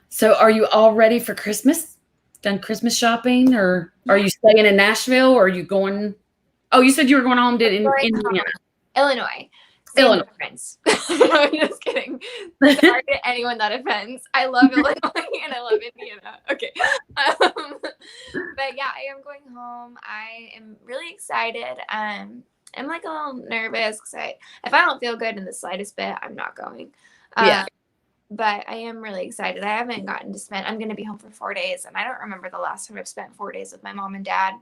So are you all ready for Christmas? Done Christmas shopping, or are you staying in Nashville, or are you going? Oh, you said you were going home to Indiana. Illinois. Friends. I'm just kidding. Sorry to anyone that offends. I love Illinois and I love Indiana. Okay. But yeah, I am going home. I am really excited. I'm like a little nervous because if I don't feel good in the slightest bit, I'm not going. But I am really excited. I haven't gotten to spend, I'm going to be home for 4 days, and I don't remember the last time I've spent 4 days with my mom and dad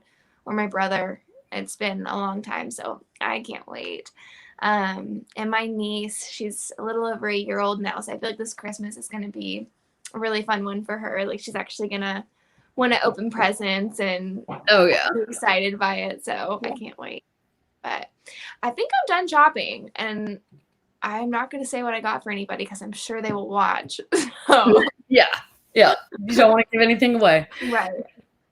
or my brother. It's been a long time, so I can't wait. And my niece, she's a little over a year old now, so I feel like this Christmas is going to be a really fun one for her. Like, she's actually going to want to open presents and be excited by it, so I can't wait. But I think I'm done shopping, and I'm not going to say what I got for anybody because I'm sure they will watch. So. Yeah. You don't want to give anything away. Right.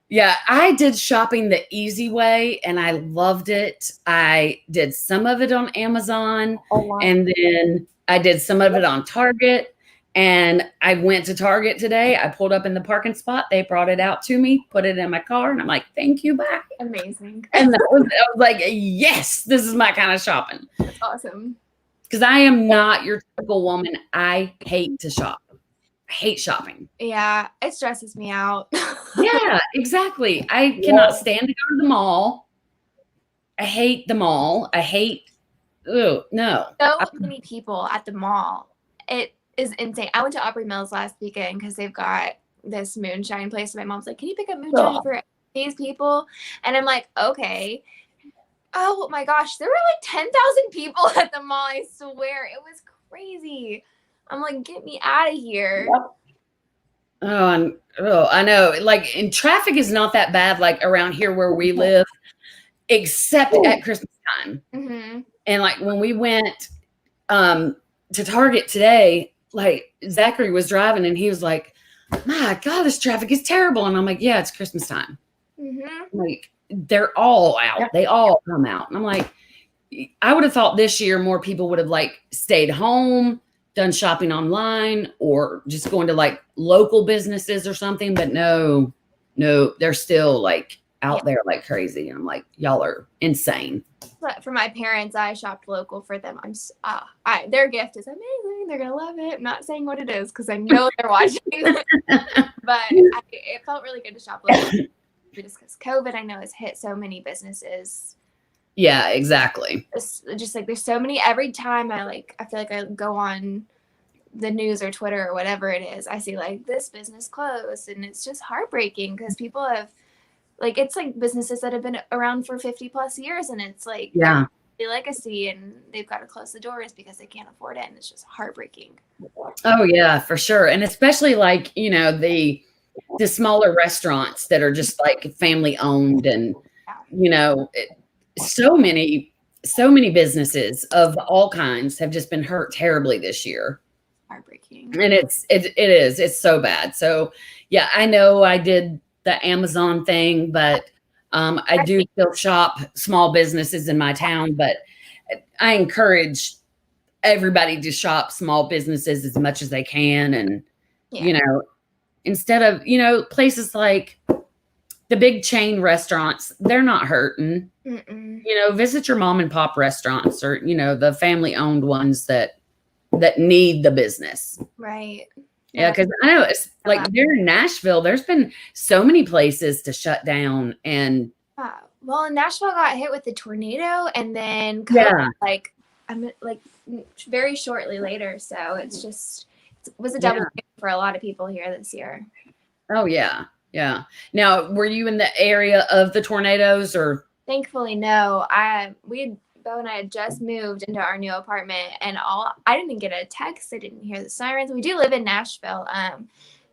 Yeah, I did shopping the easy way, and I loved it. I did some of it on Amazon, and then I did some of it on Target. And I went to Target today. I pulled up in the parking spot. They brought it out to me, put it in my car, and I'm like, "Thank you, bye." Amazing. And I was like, "Yes, this is my kind of shopping." That's awesome. Because I am not your typical woman. I hate to shop. I hate shopping. Yeah, it stresses me out. Yeah, exactly. I cannot stand to go to the mall. I hate the mall. No. So many people at the mall. It is insane. I went to Opry Mills last weekend because they've got this moonshine place. My mom's like, "Can you pick up moonshine for these people?" And I'm like, "Okay." Oh my gosh, there were like 10,000 people at the mall. I swear, it was crazy. I'm like, get me out of here. I know. Like, and traffic is not that bad, like around here where we live, except at Christmas time. Mm-hmm. And like when we went to Target today, like Zachary was driving and he was like, "My God, this traffic is terrible." And I'm like, "Yeah, it's Christmas time." Mm-hmm. Like, they're all out. They all come out. And I'm like, I would have thought this year more people would have like stayed home, done shopping online, or just going to like local businesses or something. But no, they're still like out there like crazy. And I'm like, y'all are insane. But for my parents, I shopped local for them. Their gift is amazing. They're gonna love it. I'm not saying what it is because I know they're watching. But it felt really good to shop local. Just because COVID, I know, has hit so many businesses. Yeah, exactly. It's just like there's so many. Every time I feel like I go on the news or Twitter or whatever it is, I see like this business closed, and it's just heartbreaking because people have it's like businesses that have been around for 50 plus years, and it's like the legacy, and they've got to close the doors because they can't afford it, and it's just heartbreaking. Oh yeah, for sure, and especially like the smaller restaurants that are just like family owned, and so many businesses of all kinds have just been hurt terribly this year. Heartbreaking. And it's so bad. So yeah, I know I did the Amazon thing, but I do still shop small businesses in my town, but I encourage everybody to shop small businesses as much as they can. And instead of, places like the big chain restaurants, they're not hurting. Mm-mm. Visit your mom and pop restaurants, or, the family owned ones that need the business. Right. Yeah. Cause I know it's like there in Nashville, there's been so many places to shut down. And well, Nashville got hit with the tornado, and then very shortly later. So it was a double for a lot of people here this year. Oh yeah. Yeah. Now, were you in the area of the tornadoes, or? Thankfully, no. Bo and I had just moved into our new apartment, and I didn't get a text. I didn't hear the sirens. We do live in Nashville,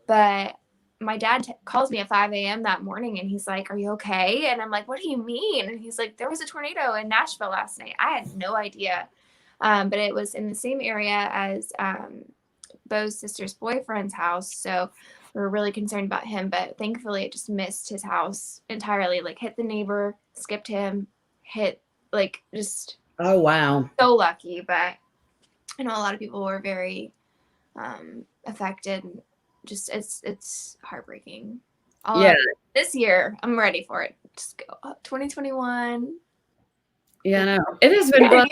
but my dad calls me at 5 a.m. that morning and he's like, "Are you okay?" And I'm like, "What do you mean?" And he's like, "There was a tornado in Nashville last night." I had no idea. But it was in the same area as Bo's sister's boyfriend's house. So we were really concerned about him. But thankfully, it just missed his house entirely. Like, hit the neighbor, skipped him, hit, like, just. Oh, wow. So lucky. But I know a lot of people were very affected. Just it's heartbreaking. This year I'm ready for it. Just go 2021. Yeah, I know. It has been rough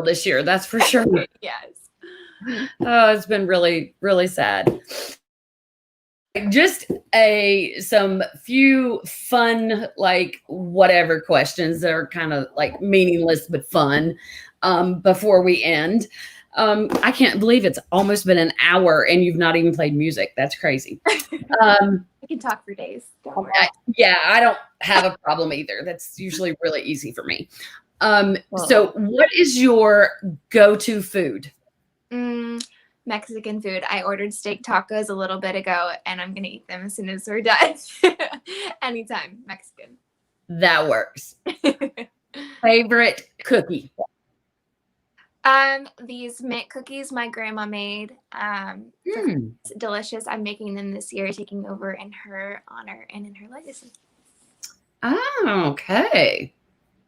this year, that's for sure. Yes. Oh, it's been really, really sad. Just some few fun, like, whatever questions that are kind of like meaningless but fun before we end. I can't believe it's almost been an hour and you've not even played music. That's crazy. I can talk for days. Yeah, I don't have a problem either. That's usually really easy for me. So what is your go-to food? Mexican food. I ordered steak tacos a little bit ago and I'm going to eat them as soon as we're done. Anytime. Mexican. That works. Favorite cookie? These mint cookies my grandma made. It's delicious. I'm making them this year, taking over in her honor and in her legacy. Oh, okay.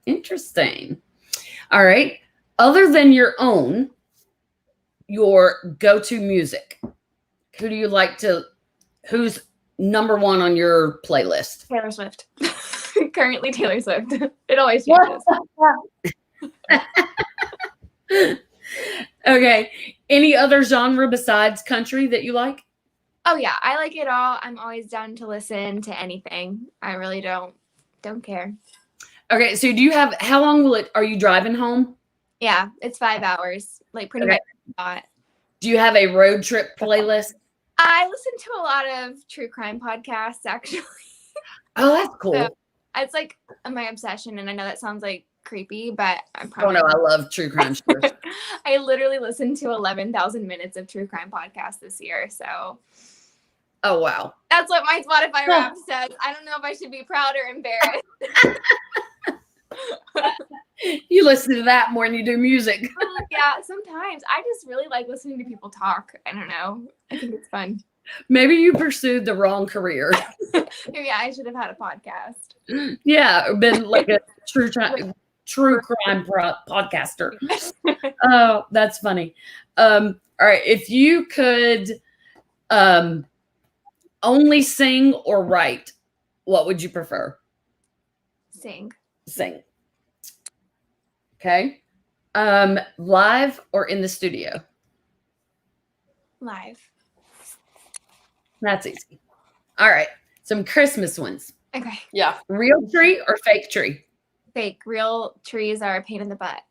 Interesting. All right. Other than your own, your go-to music, who do you like to, who's number one on your playlist? Taylor Swift. Currently Taylor Swift. It always changes. Okay. Any other genre besides country that you like? Oh yeah, I like it all. I'm always down to listen to anything. I really don't care. Okay, so how long are you driving home? Yeah, it's 5 hours. Like pretty much. Do you have a road trip playlist? I listen to a lot of true crime podcasts, actually. Oh, that's cool. So it's like my obsession, and I know that sounds like creepy, but I'm probably. Oh no, I love true crime shows. I literally listened to 11,000 minutes of true crime podcasts this year. So. Oh wow. That's what my Spotify rap says. I don't know if I should be proud or embarrassed. You listen to that more than you do music. Yeah, sometimes. I just really like listening to people talk. I don't know. I think it's fun. Maybe you pursued the wrong career. Maybe I should have had a podcast. Yeah, or been like a true crime podcaster. Oh, that's funny. All right, if you could only sing or write, what would you prefer? Sing. Okay. Live or in the studio? Live. That's easy. All right. Some Christmas ones. Okay. Yeah. Real tree or fake tree? Fake. Real trees are a pain in the butt.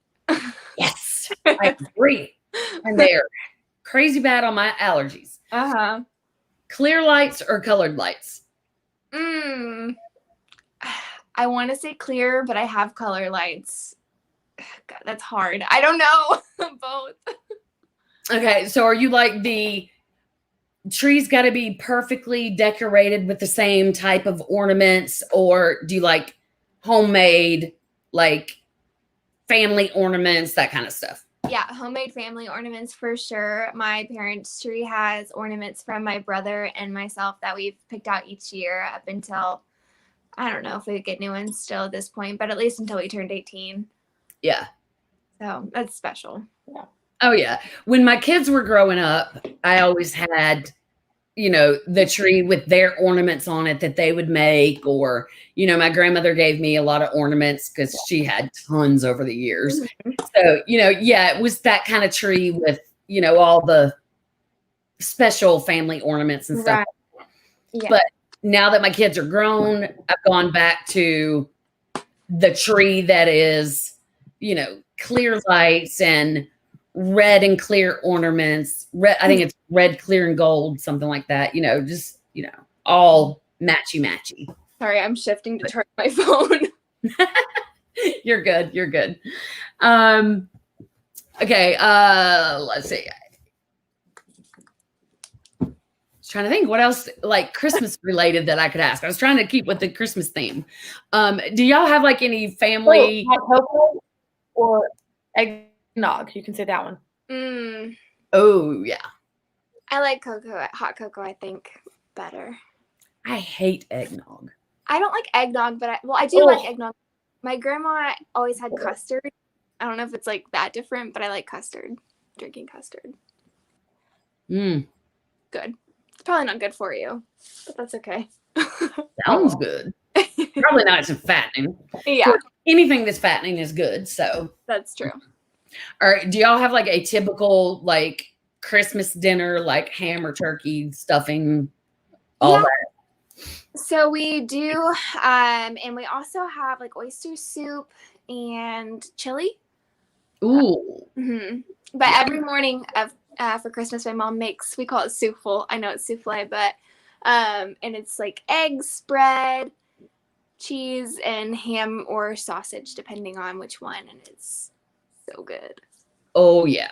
Yes. I agree. And they're crazy bad on my allergies. Uh-huh. Clear lights or colored lights? I want to say clear, but I have color lights. God, that's hard. I don't know. Both. Okay, so are you like the trees got to be perfectly decorated with the same type of ornaments, or do you like homemade, like family ornaments, that kind of stuff? Yeah, homemade family ornaments for sure. My parents' tree has ornaments from my brother and myself that we've picked out each year up until, I don't know if we get new ones still at this point, but at least until we turned 18. Yeah. So that's special. Yeah. Oh, yeah. When my kids were growing up, I always had, the tree with their ornaments on it that they would make, or, my grandmother gave me a lot of ornaments because she had tons over the years. So, it was that kind of tree with, all the special family ornaments and stuff. Right. Yeah. But now that my kids are grown, I've gone back to the tree that is, clear lights and red and clear ornaments. I think it's red, clear, and gold, something like that. Just, all matchy. Sorry, I'm shifting to turn my phone. You're good. Okay, let's see. trying to think what else like Christmas related that I could ask. I was trying to keep with the Christmas theme. Do y'all have like any family hot cocoa or eggnog? You can say that one. Oh yeah. I like hot cocoa, I think, better. I hate eggnog. I don't like eggnog, but I do like eggnog. My grandma always had custard. I don't know if it's like that different, but I like custard. Drinking custard. Good. It's probably not good for you, but that's okay. Sounds good. Probably not so fattening. Yeah. Anything that's fattening is good. So that's true. All right. Do y'all have like a typical like Christmas dinner, like ham or turkey, stuffing, all that? So we do, and we also have like oyster soup and chili. Ooh. But every morning for Christmas, my mom makes, we call it souffle. I know it's souffle, but and it's like eggs, bread, cheese, and ham or sausage, depending on which one, and it's so good. Oh yeah.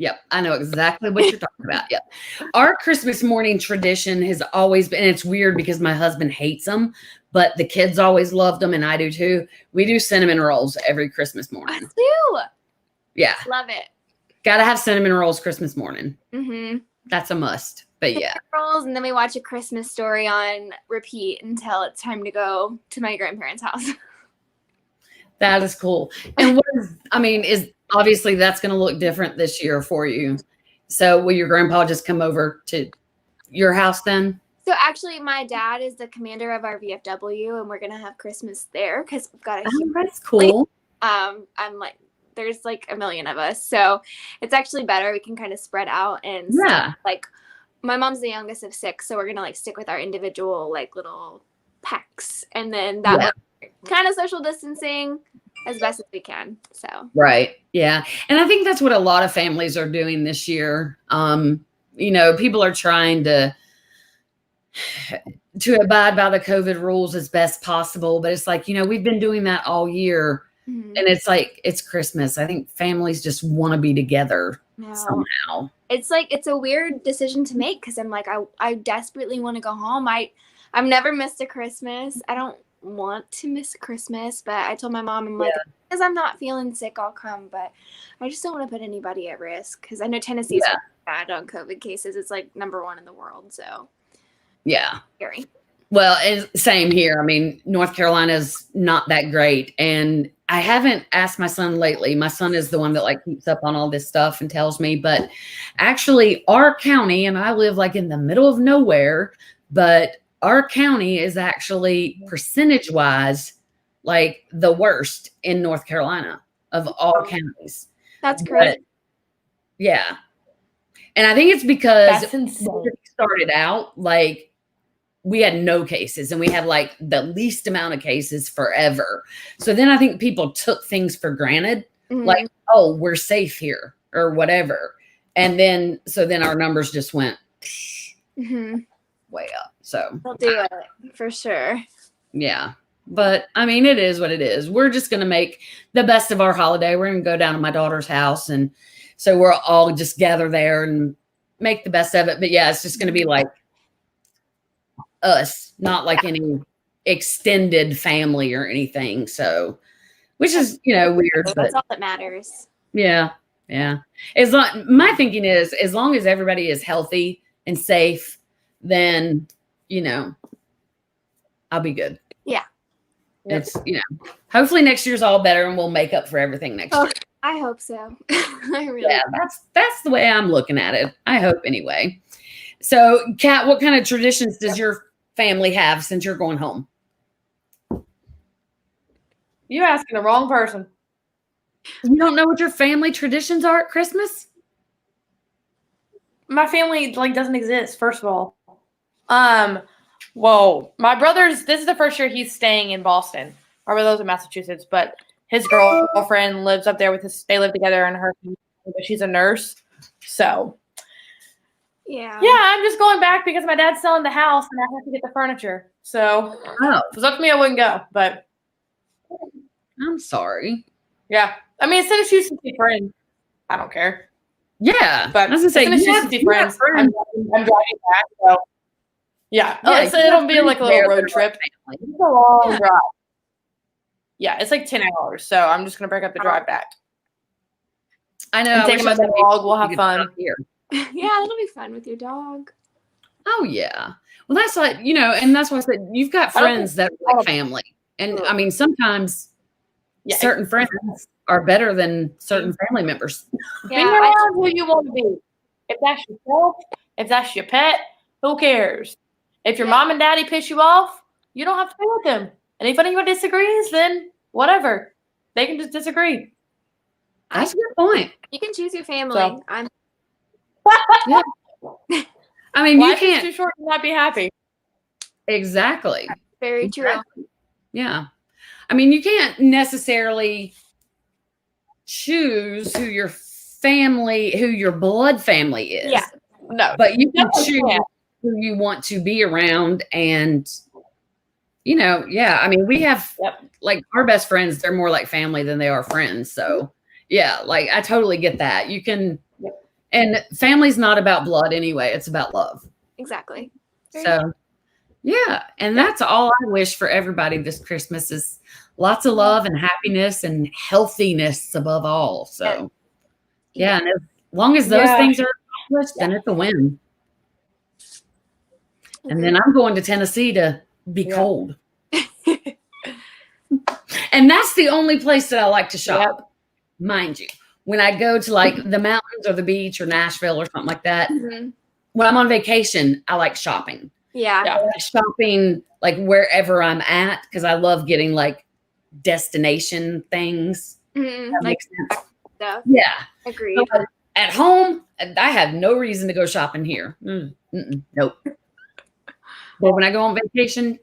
Yep, I know exactly what you're talking about. Yep. Our Christmas morning tradition has always been, and it's weird because my husband hates them, but the kids always loved them, and I do too. We do cinnamon rolls every Christmas morning. Us too. Yeah. Love it. Gotta have cinnamon rolls Christmas morning. Mm-hmm. That's a must. But yeah. Rolls, and then we watch A Christmas Story on repeat until it's time to go to my grandparents' house. That is cool. And what is, I mean, is obviously that's going to look different this year for you. So will your grandpa just come over to your house then? So actually, my dad is the commander of our VFW, and we're going to have Christmas there because we've got a huge that's cool. I'm like, there's like a million of us. So it's actually better. We can kind of spread out and like my mom's the youngest of 6. So we're going to like stick with our individual like little packs. And then that kind of social distancing as best as we can. So right. Yeah. And I think that's what a lot of families are doing this year. You know, people are trying to abide by the COVID rules as best possible. But it's like, you know, we've been doing that all year. And it's like, it's Christmas. I think families just want to be together somehow. It's like, it's a weird decision to make because I'm like, I desperately want to go home. I've never missed a Christmas. I don't want to miss Christmas, but I told my mom, I'm like, because I'm not feeling sick, I'll come, but I just don't want to put anybody at risk because I know Tennessee's bad on COVID cases. It's like #1 in the world, so scary. Well, same here. I mean, North Carolina's not that great, and I haven't asked my son lately. My son is the one that like keeps up on all this stuff and tells me, but actually our county, and I live like in the middle of nowhere, but our county is actually percentage-wise like the worst in North Carolina of all counties. That's crazy. But, yeah. And I think it's because That's insane. when we started out, like we had no cases and we had like the least amount of cases forever. So then I think people took things for granted, like, oh, we're safe here or whatever. And then, so then our numbers just went way up. So I'll do it for sure. Yeah. But I mean, it is what it is. We're just going to make the best of our holiday. We're going to go down to my daughter's house. And so we're all just gather there and make the best of it. But yeah, it's just going to be like us, not like any extended family or anything. So, which is, you know, weird. That's all that matters. Yeah. Yeah. My thinking is as long as everybody is healthy and safe, then, you know, I'll be good. Yeah. It's, you know, hopefully next year's all better and we'll make up for everything next year. I hope so. I really that's the way I'm looking at it. I hope anyway. So, Kat, what kind of traditions does your family have since you're going home? You're asking the wrong person. You don't know what your family traditions are at Christmas? My family like doesn't exist, first of all. Well, my brother's, this is the first year he's staying in Boston. Our brother's in Massachusetts, but his girlfriend lives up there they live together and but she's a nurse. So yeah, I'm just going back because my dad's selling the house and I have to get the furniture. So if it was up to me, I wouldn't go, but I'm sorry. Yeah. I mean, instead of choosing to be friends, I don't care. Yeah. But I was gonna say, it's just to see friends. I'm driving back, so yeah. It'll be like a little road trip. It's a long drive. Yeah, it's like 10 hours, so I'm just gonna break up the drive back. I know. I'm taking my dog. We'll have fun. Yeah, that'll be fun with your dog. Oh yeah. Well, that's like, you know, and that's why I said you've got friends that are like family. And I mean, sometimes certain friends are better than certain family members. Yeah, be around who you want to be. If that's yourself, if that's your pet, who cares? If your mom and daddy piss you off, you don't have to be with them. And if anyone disagrees, then whatever. They can just disagree. That's a good point. You can choose your family. So. Yeah. I mean, Life you can't. is too short to not be happy. Exactly. Very true. Yeah. I mean, you can't necessarily choose who your blood family is. Yeah. No. But you can choose who you want to be around. And, you know, yeah. I mean, we have like our best friends, they're more like family than they are friends. So, yeah, like I totally get that. You can, and family's not about blood anyway. It's about love. Exactly. So, yeah. And that's all I wish for everybody this Christmas is lots of love and happiness and healthiness above all. So, yeah. And as long as those things are accomplished, then it's a win. And then I'm going to Tennessee to be cold. And that's the only place that I like to shop, mind you. When I go to like the mountains or the beach or Nashville or something like that, when I'm on vacation, I like shopping. Yeah. I like shopping like wherever I'm at because I love getting like destination things. That makes sense. Stuff. Yeah. Agreed. So, at home, I have no reason to go shopping here. Nope. But when I go on vacation,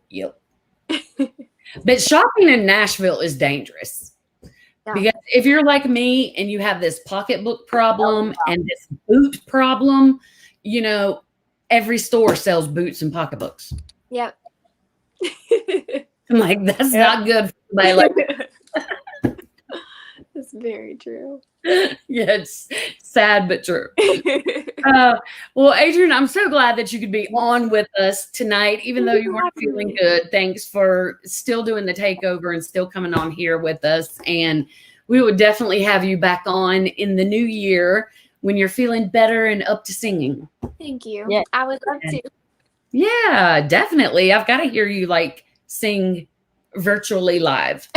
But shopping in Nashville is dangerous. Because if you're like me and you have this pocketbook problem and this boot problem, you know, every store sells boots and pocketbooks. Yep. I'm like, that's not good for my life. That's very true. Yeah, it's sad but true. Well, Adrienne, I'm so glad that you could be on with us tonight, even though you weren't feeling good. Thanks for still doing the takeover and still coming on here with us. And we would definitely have you back on in the new year when you're feeling better and up to singing. Thank you. Yeah. I would love to. Yeah, definitely. I've got to hear you like sing virtually live.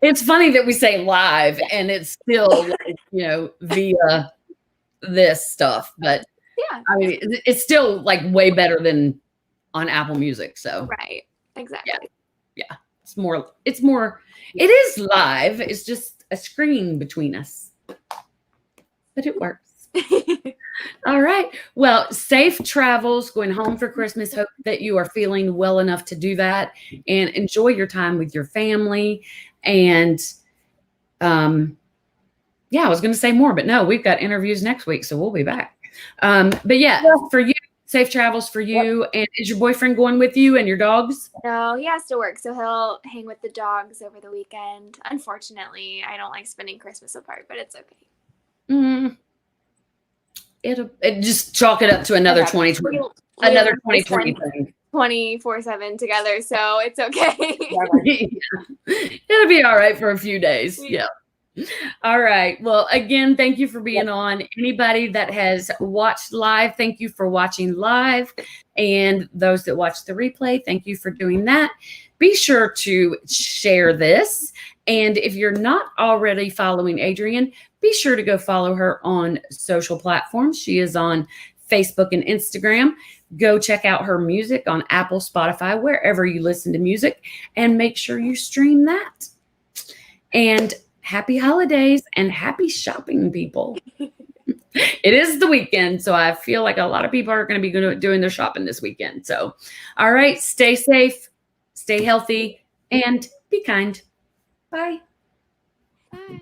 It's funny that we say live and it's still like, you know, via this stuff, but I mean, it's still like way better than on Apple Music. So right. Exactly. Yeah. It is live. It's just a screen between us, but it works. All right. Well, safe travels going home for Christmas. Hope that you are feeling well enough to do that and enjoy your time with your family. And I was going to say more, but no, we've got interviews next week, so we'll be back. But for you, safe travels for you. And is your boyfriend going with you and your dogs? No, he has to work, so he'll hang with the dogs over the weekend. Unfortunately, I don't like spending Christmas apart, but it's okay. It just chalk it up to another 2020, another 2020 thing. 24/7 together, so it's okay. It'll be all right for a few days. Yeah. All right. Well, again, thank you for being on. Anybody that has watched live, thank you for watching live. And those that watch the replay, thank you for doing that. Be sure to share this. And if you're not already following Adrienne, be sure to go follow her on social platforms. She is on Facebook and Instagram. Go check out her music on Apple, Spotify, wherever you listen to music, and make sure you stream that. And happy holidays and happy shopping, people. It is the weekend, so I feel like a lot of people are going to be doing their shopping this weekend. So, all right, stay safe, stay healthy, and be kind. Bye. Bye.